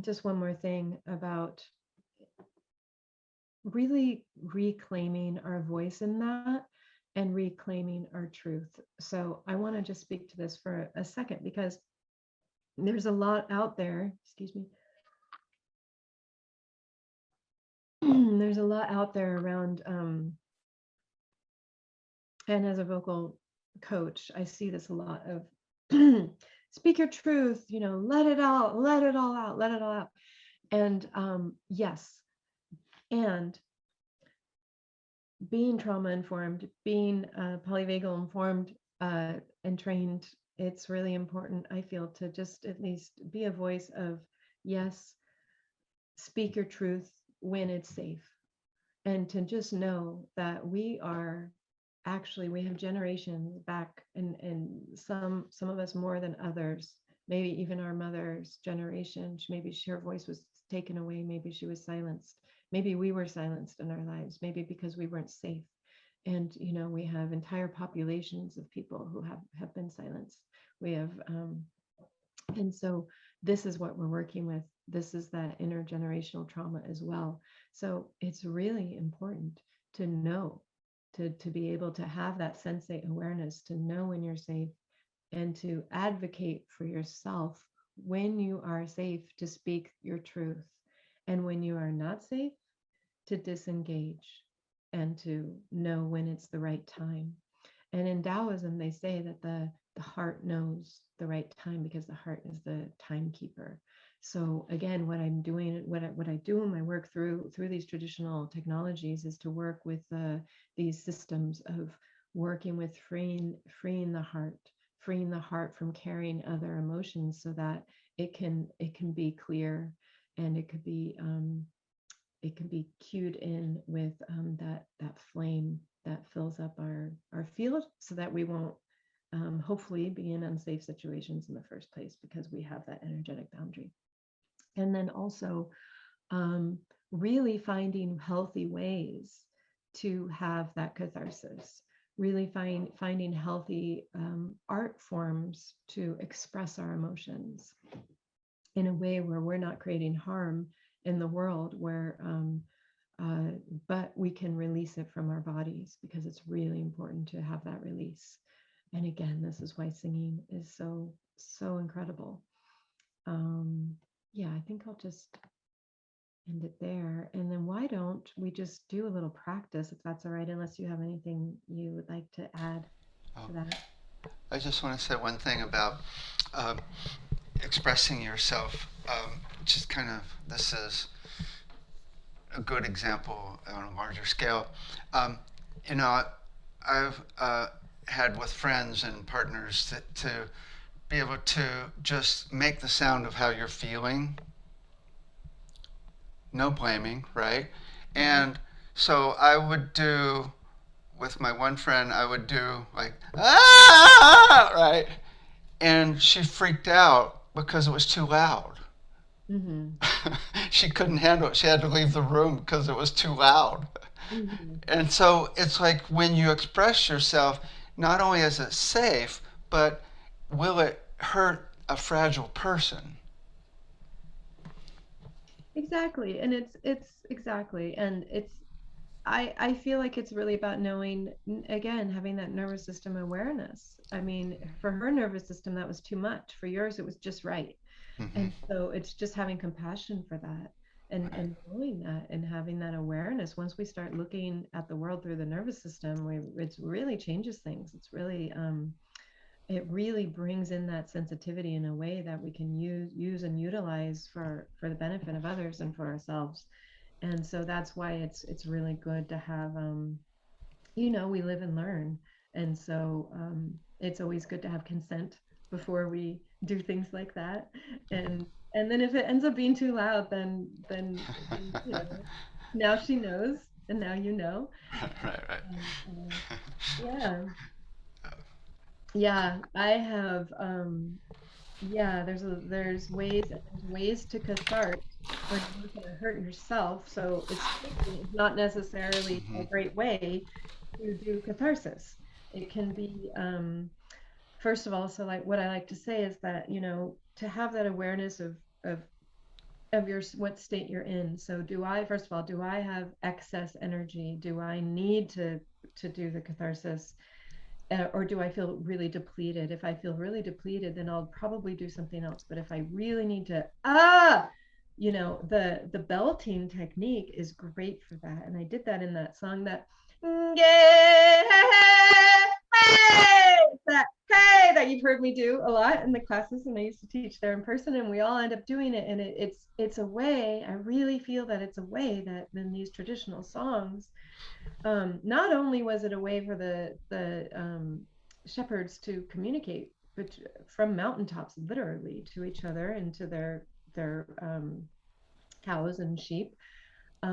just one more thing about really reclaiming our voice in that, and reclaiming our truth. So I want to just speak to this for a second, because there's a lot out there, excuse me. There's a lot out there around, and as a vocal coach, I see this a lot of speak your truth, let it out, let it all out, let it all out. And yes, and being trauma informed, being polyvagal informed and trained, it's really important, I feel, to just at least be a voice of, yes, speak your truth when it's safe. And to just know that we have generations back, and some of us more than others, maybe even our mother's generation, maybe her voice was taken away, maybe she was silenced, maybe we were silenced in our lives, maybe because we weren't safe. And we have entire populations of people who have been silenced. We have and so this is what we're working with. This is that intergenerational trauma as well. So it's really important to know, to be able to have that sensate awareness, to know when you're safe, and to advocate for yourself when you are safe to speak your truth, and when you are not safe, to disengage and to know when it's the right time. And in Taoism, they say that the heart knows the right time because the heart is the timekeeper. So again, what I'm doing, what I do in my work through these traditional technologies is to work with these systems of working with freeing freeing the heart from carrying other emotions, so that it can be clear, and it can be cued in with that flame that fills up our field, so that we won't hopefully be in unsafe situations in the first place, because we have that energetic boundary. And then also um, really finding healthy ways to have that catharsis, really finding healthy art forms to express our emotions in a way where we're not creating harm in the world, where uh, but we can release it from our bodies, because it's really important to have that release. And again, this is why singing is so incredible. um yeah, I think I'll just end it there, and then why don't we just do a little practice, if that's all right, unless you have anything you would like to add Oh, to that. I just want to say one thing about um, expressing yourself. Just kind of, this is a good example on a larger scale. Um, you know, I've had with friends and partners to be able to just make the sound of how you're feeling, no blaming, right? Mhm. And so I would do, with my one friend, I would do like, ah, right? And she freaked out because it was too loud. Mhm. She couldn't handle it. She had to leave the room because it was too loud. Mhm. And so it's like when you express yourself, not only is it safe, but will it hurt a fragile person? Exactly. And it's exactly. And I feel like it's really about knowing, again, having that nervous system awareness. I mean, for her nervous system, that was too much. For yours, it was just right. Mm-hmm. And so it's just having compassion for that, Right. and knowing that, and having that awareness. Once we start looking at the world through the nervous system, it really changes things. It really brings in that sensitivity in a way that we can use and utilize for the benefit of others and for ourselves. And so that's why it's really good to have we live and learn. And so it's always good to have consent before we do things like that. And then if it ends up being too loud, then now she knows, and now you know. Right, right. And, yeah, yeah, I have yeah, there's ways to cathartic when you're not going to hurt yourself. So it's not necessarily a Mm-hmm. great way to do catharsis. It can be first of all, so like what I like to say is that, to have that awareness of your what state you're in. So do I, first of all, do I have excess energy? Do I need to do the catharsis? Or do I feel really depleted? If I feel really depleted, then I'll probably do something else. But if I really need to, the belting technique is great for that. And I did that in that song, that that you've heard me do a lot in the classes, and I used to teach there in person, and we all end up doing it. And it's a way, I really feel that it's a way that in these traditional songs, not only was it a way for the shepherds to communicate, but from mountaintops, literally, to each other and to their cows and sheep,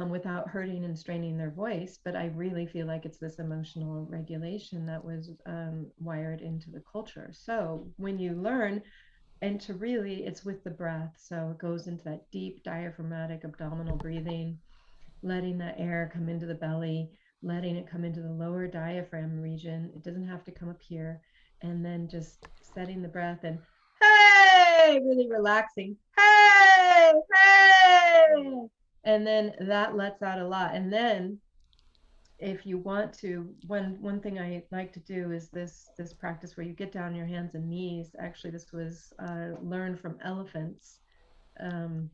without hurting and straining their voice. But I really feel like it's this emotional regulation that was wired into the culture. So when you learn, and to really, it's with the breath. So it goes into that deep diaphragmatic abdominal breathing, letting that air come into the belly, letting it come into the lower diaphragm region. It doesn't have to come up here. And then just setting the breath and, hey, really relaxing. Hey. And then that lets out a lot. And then if you want to, one thing I like to do is this practice where you get down on your hands and knees. Actually, this was learned from elephants. Um,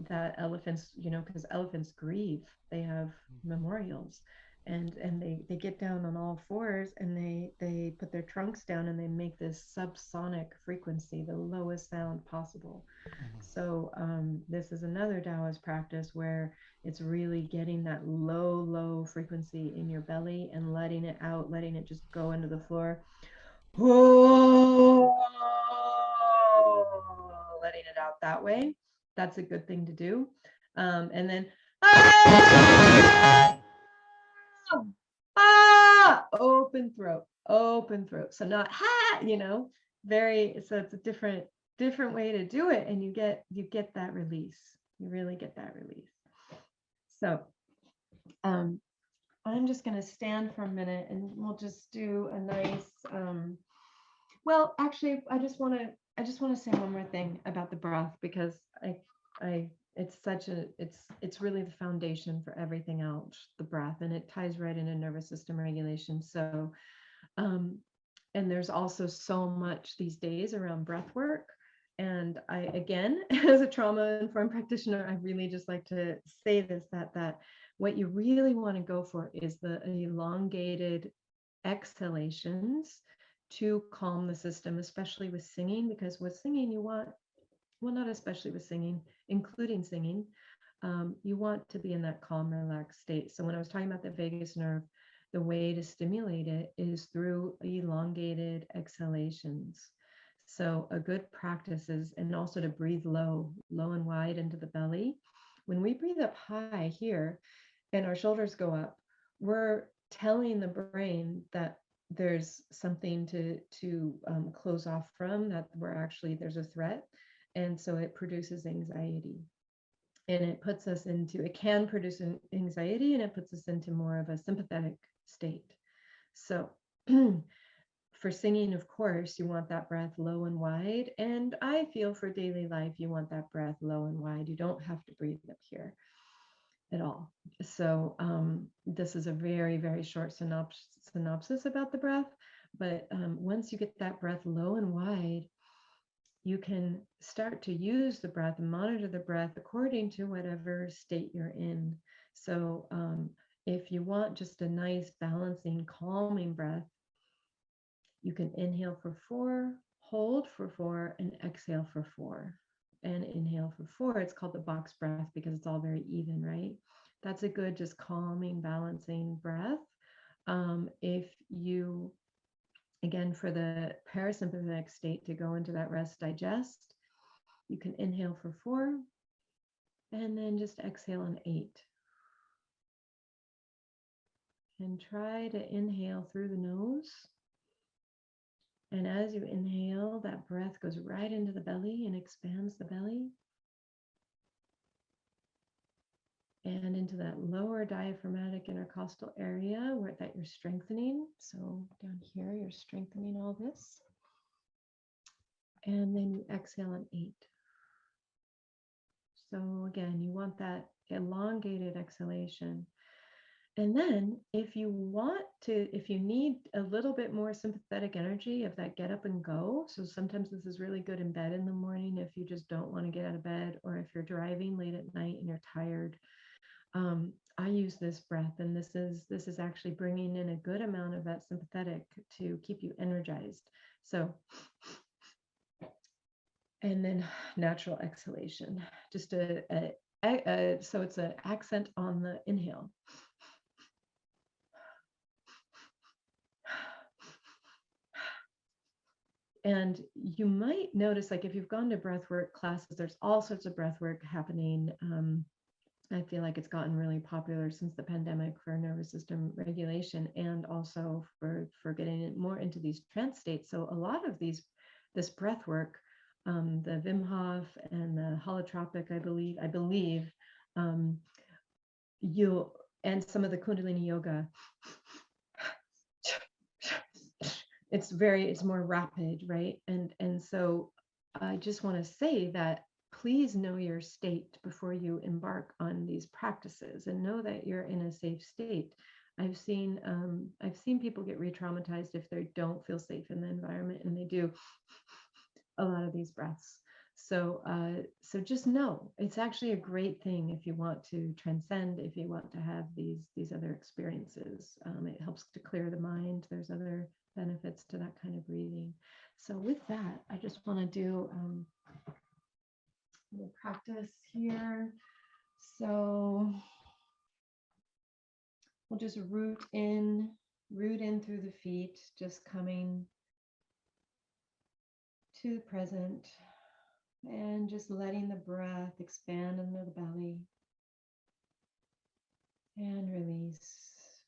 that elephants, because elephants grieve, they have memorials, and they get down on all fours, and they put their trunks down, and they make this subsonic frequency, the lowest sound possible. So this is another Taoist practice where it's really getting that low frequency in your belly and letting it out, letting it just go into the floor. Whoa, letting it out that way. That's a good thing to do. And then open throat, open throat. So not very. So it's a different way to do it, and you get that release. You really get that release. So I'm just going to stand for a minute, and we'll just do a nice. Well, actually, I just want to say one more thing about the breath, because I it's really the foundation for everything else, the breath, and it ties right into nervous system regulation. So um, and there's also so much these days around breath work. And I, again, as a trauma informed practitioner, I really just like to say this, that what you really want to go for is the elongated exhalations to calm the system, especially with singing, because with singing, you want, well, not especially with singing, including singing, you want to be in that calm, relaxed state. So when I was talking about the vagus nerve, the way to stimulate it is through elongated exhalations. So a good practice is, and also to breathe low and wide into the belly. When we breathe up high here and our shoulders go up, we're telling the brain that there's something to close off from, that we're actually, there's a threat. And so it produces anxiety, and it can produce an anxiety, and it puts us into more of a sympathetic state. So for singing, of course, you want that breath low and wide. And I feel for daily life, you want that breath low and wide. You don't have to breathe up here at all. So this is a very short synopsis about the breath. But once you get that breath low and wide, you can start to use the breath and monitor the breath according to whatever state you're in. So if you want just a nice balancing, calming breath, you can inhale for 4, hold for 4, and exhale for 4. And inhale for 4. It's called the box breath because it's all very even, right? That's a good, just calming, balancing breath. If you, again, for the parasympathetic state to go into that rest digest, you can inhale for 4 and then just exhale on 8. And try to inhale through the nose. And as you inhale, that breath goes right into the belly and expands the belly. And into that lower diaphragmatic intercostal area that you're strengthening. So down here, you're strengthening all this. And then you exhale on 8. So again, you want that elongated exhalation. And then if you need a little bit more sympathetic energy of that get up and go, so sometimes this is really good in bed in the morning if you just don't want to get out of bed, or if you're driving late at night and you're tired. I use this breath, and this is actually bringing in a good amount of that sympathetic to keep you energized. So, and then natural exhalation, just so it's an accent on the inhale. And you might notice, like if you've gone to breathwork classes, there's all sorts of breathwork happening. I feel like it's gotten really popular since the pandemic for nervous system regulation, and also for getting more into these trance states. So a lot of this breath work, the Wim Hof and the holotropic, I believe, and some of the Kundalini yoga, it's more rapid, right? And so I just want to say that please know your state before you embark on these practices, and know that you're in a safe state. I've seen people get re-traumatized if they don't feel safe in the environment, and they do a lot of these breaths. So just know it's actually a great thing if you want to transcend, if you want to have these other experiences. It helps to clear the mind. There's other benefits to that kind of breathing. So with that, I just want to do a little practice here. So we'll just root in through the feet, just coming to the present and just letting the breath expand into the belly and release,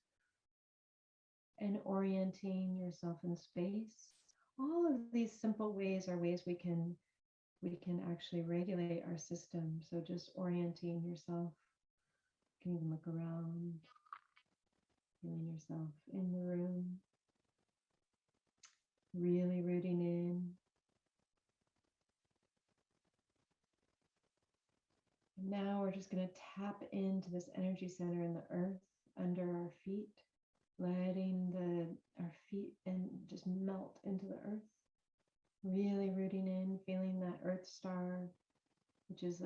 and orienting yourself in space. All of these simple ways are ways we can actually regulate our system. So just orienting yourself. You can even look around, feeling yourself in the room, really rooting in. And now we're just going to tap into this energy center in the earth under our feet, letting our feet and just melt into the earth. Really rooting in, feeling that earth star, which is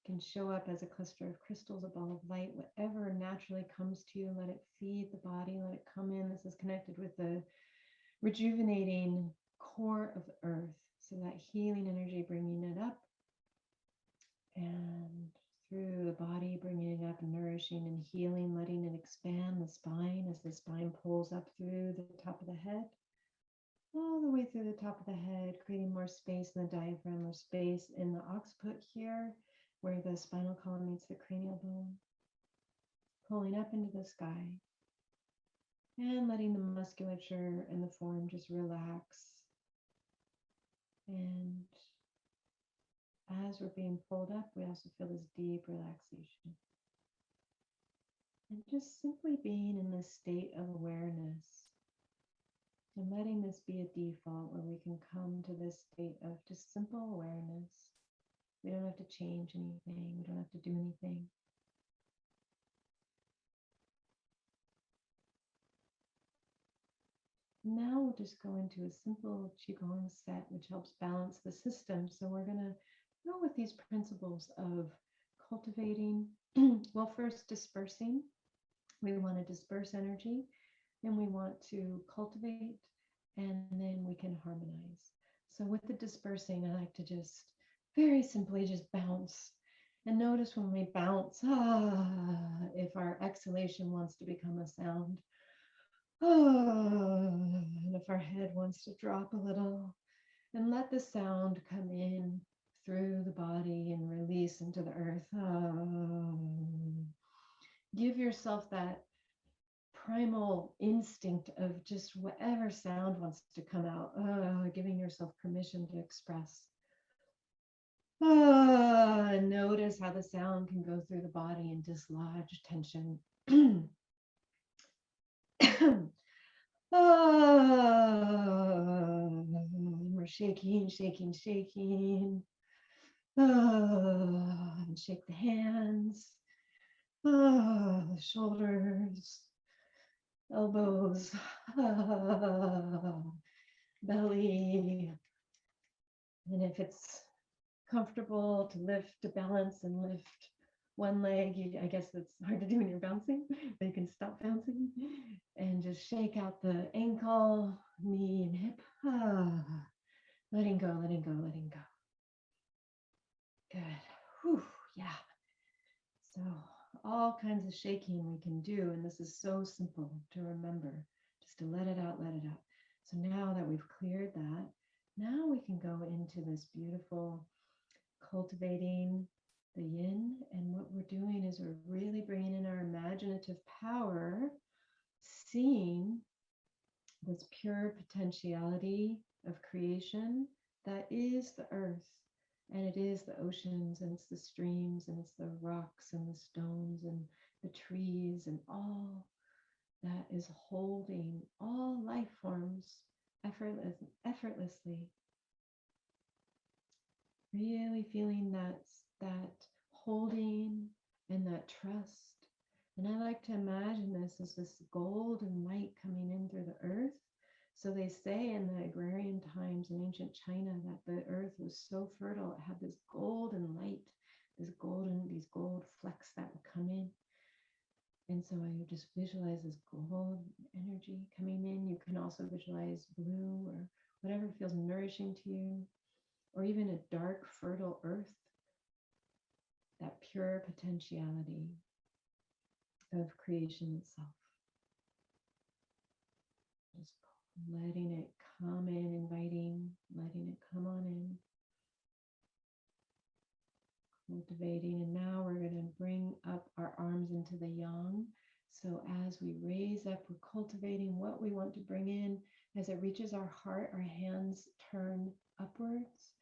can show up as a cluster of crystals, a ball of light, whatever naturally comes to you. Let it feed the body, let it come in. This is connected with the rejuvenating core of the earth. So that healing energy, bringing it up and through the body, bringing it up, nourishing and healing, letting it expand the spine as the spine pulls up through the top of the head, all the way through the top of the head, creating more space in the diaphragm, more space in the occiput here, where the spinal column meets the cranial bone, pulling up into the sky, and letting the musculature and the form just relax. And as we're being pulled up, we also feel this deep relaxation. And just simply being in this state of awareness and letting this be a default where we can come to this state of just simple awareness. We don't have to change anything. We don't have to do anything. Now we'll just go into a simple Qigong set, which helps balance the system. So we're going to go with these principles of cultivating, well, first dispersing. We want to disperse energy, and we want to cultivate, and then we can harmonize. So with the dispersing, I like to just very simply just bounce. And notice when we bounce, if our exhalation wants to become a sound, and if our head wants to drop a little, and let the sound come in through the body and release into the earth. Give yourself that primal instinct of just whatever sound wants to come out, giving yourself permission to express. Notice how the sound can go through the body and dislodge tension. We're shaking, shaking, shaking. And shake the hands, the shoulders, elbows, belly. And if it's comfortable to lift, to balance and lift one leg, I guess it's hard to do when you're bouncing, but you can stop bouncing and just shake out the ankle, knee, and hip. Letting go, letting go, letting go. Good. Whew, yeah. So all kinds of shaking we can do, and this is so simple to remember, just to let it out, let it out. So now that we've cleared that, now we can go into this beautiful cultivating the yin. And what we're doing is we're really bringing in our imaginative power, seeing this pure potentiality of creation that is the earth, and it is the oceans, and it's the streams, and it's the rocks and the stones and the trees, and all that is holding all life forms effortlessly. Really feeling that holding and that trust And I like to imagine this as this golden light coming in through the earth. So they say in the agrarian times in ancient China that the earth was so fertile, it had this golden light, these gold flecks that would come in. And so I would just visualize this gold energy coming in. You can also visualize blue or whatever feels nourishing to you, or even a dark, fertile earth, that pure potentiality of creation itself. Just letting it come in, inviting, letting it come on in, cultivating. And now we're going to bring up our arms into the yang. So as we raise up, we're cultivating what we want to bring in. As it reaches our heart, our hands turn upwards.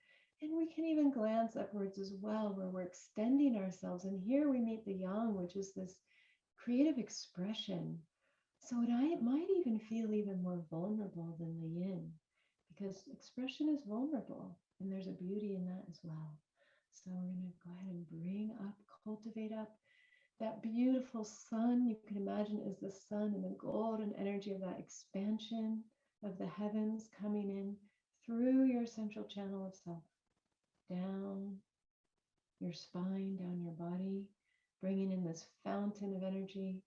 And we can even glance upwards as well, where we're extending ourselves. And here we meet the yang, which is this creative expression. So it might even feel even more vulnerable than the yin, because expression is vulnerable, and there's a beauty in that as well. So we're going to go ahead and bring up, cultivate up that beautiful sun. You can imagine it as the sun and the golden energy of that expansion of the heavens coming in through your central channel of self, down your spine, down your body, bringing in this fountain of energy.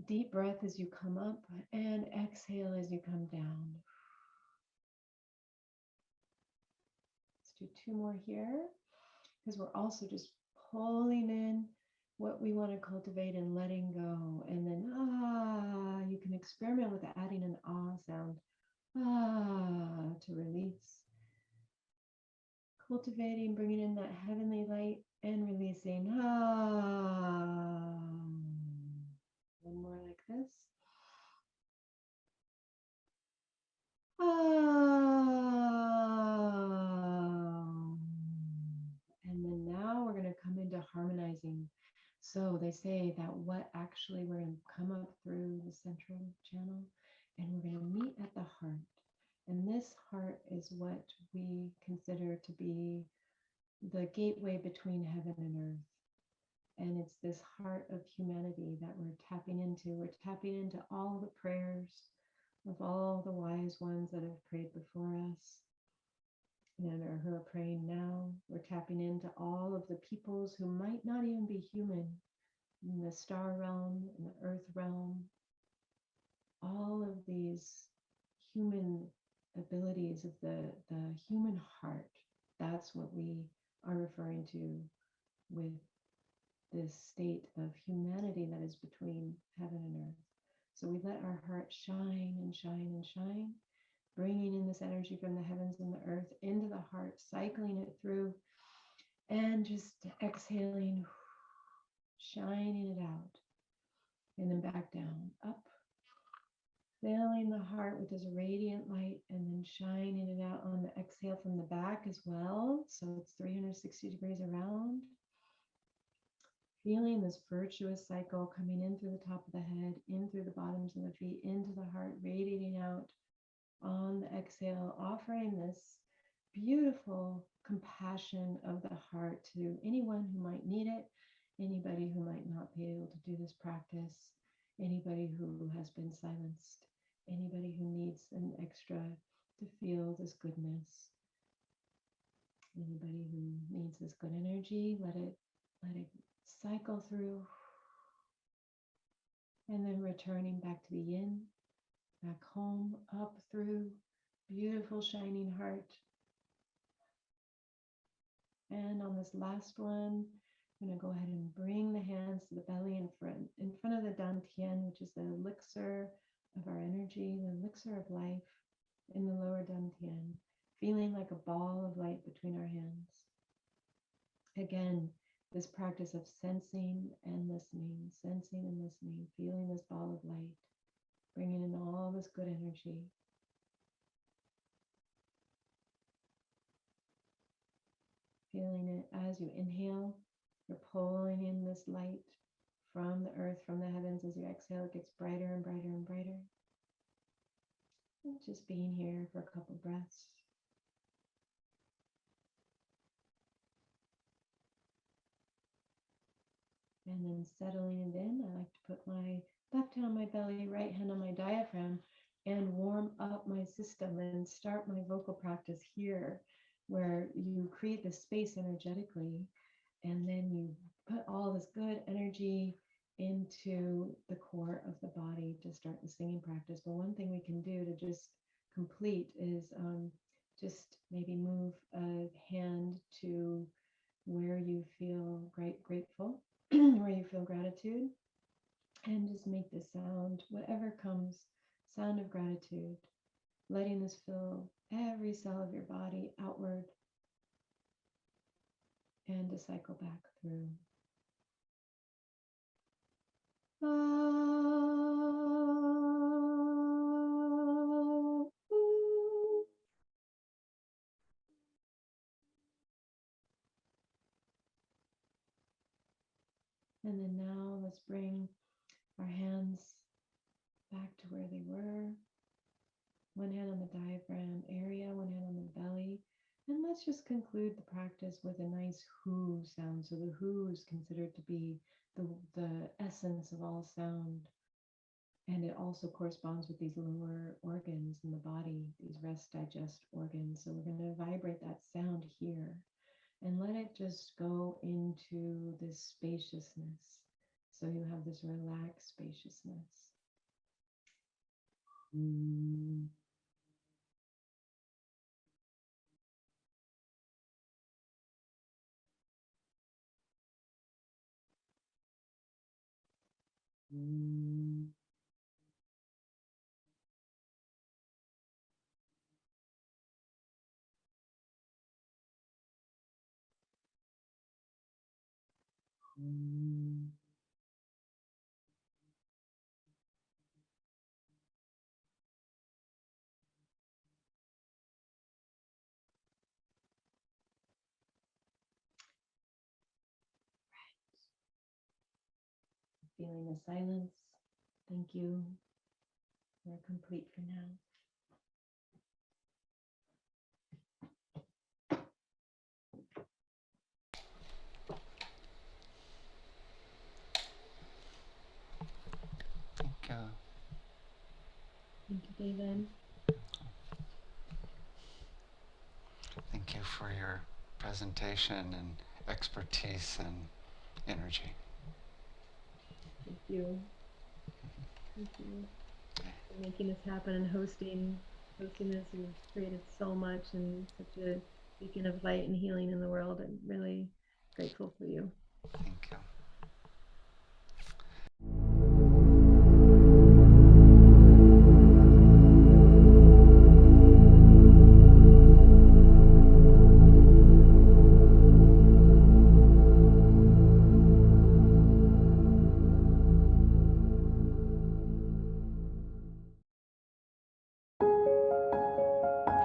Deep breath as you come up and exhale as you come down. Let's do 2 more here, because we're also just pulling in what we want to cultivate and letting go. And then you can experiment with adding an sound, to release. Cultivating, bringing in that heavenly light and releasing. One more like this. And then now we're going to come into harmonizing. So they say that we're going to come up through the central channel and we're going to meet at the heart. And this heart is what we consider to be the gateway between heaven and earth. And it's this heart of humanity that we're tapping into. We're tapping into all the prayers of all the wise ones that have prayed before us and who are praying now. We're tapping into all of the peoples who might not even be human in the star realm, in the earth realm. All of these human abilities of the human heart. That's what we are referring to with this state of humanity that is between heaven and earth. So we let our heart shine and shine and shine, bringing in this energy from the heavens and the earth into the heart, cycling it through, and just exhaling, shining it out, and then back down, up, filling the heart with this radiant light, and then shining it out on the exhale from the back as well. So it's 360 degrees around. Feeling this virtuous cycle coming in through the top of the head, in through the bottoms of the feet, into the heart, radiating out on the exhale, offering this beautiful compassion of the heart to anyone who might need it, anybody who might not be able to do this practice, anybody who has been silenced, anybody who needs an extra to feel this goodness, anybody who needs this good energy, let it cycle through, and then returning back to the yin, back home, up through, beautiful shining heart. And on this last one, I'm going to go ahead and bring the hands to the belly in front of the dantian, which is the elixir of our energy, the elixir of life in the lower dantian, feeling like a ball of light between our hands. Again, this practice of sensing and listening, feeling this ball of light, bringing in all this good energy. Feeling it as you inhale, you're pulling in this light from the earth, from the heavens. As you exhale, it gets brighter and brighter and brighter. And just being here for a couple breaths. And then settling it in, I like to put my left hand on my belly, right hand on my diaphragm, and warm up my system and start my vocal practice here, where you create this space energetically, and then you put all this good energy into the core of the body to start the singing practice. But one thing we can do to just complete is just maybe move a hand to where you feel grateful, where you feel gratitude, and just make the sound, whatever comes, sound of gratitude, letting this fill every cell of your body outward and to cycle back through. And then now let's bring our hands back to where they were. One hand on the diaphragm area, one hand on the belly. And let's just conclude the practice with a nice whoo sound. So the whoo is considered to be the essence of all sound. And it also corresponds with these lower organs in the body, these rest digest organs. So we're going to vibrate that sound here and let it just go into this spaciousness. So you have this relaxed spaciousness. Mm. Mm. Mm. Feeling the silence. Thank you. We're complete for now. Thank you. Thank you, David. Thank you for your presentation and expertise and energy. Thank you. Thank you for making this happen and hosting this. You've created so much and such a beacon of light and healing in the world. I'm really grateful for you. Thank you.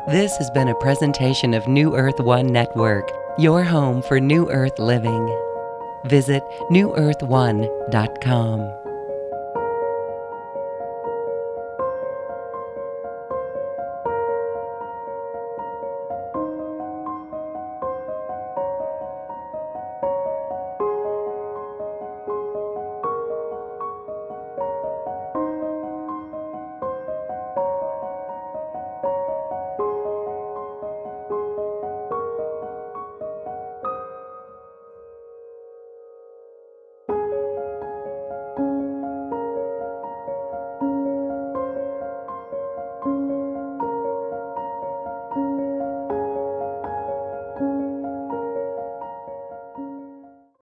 This has been a presentation of New Earth One Network, your home for New Earth living. Visit newearth1.com.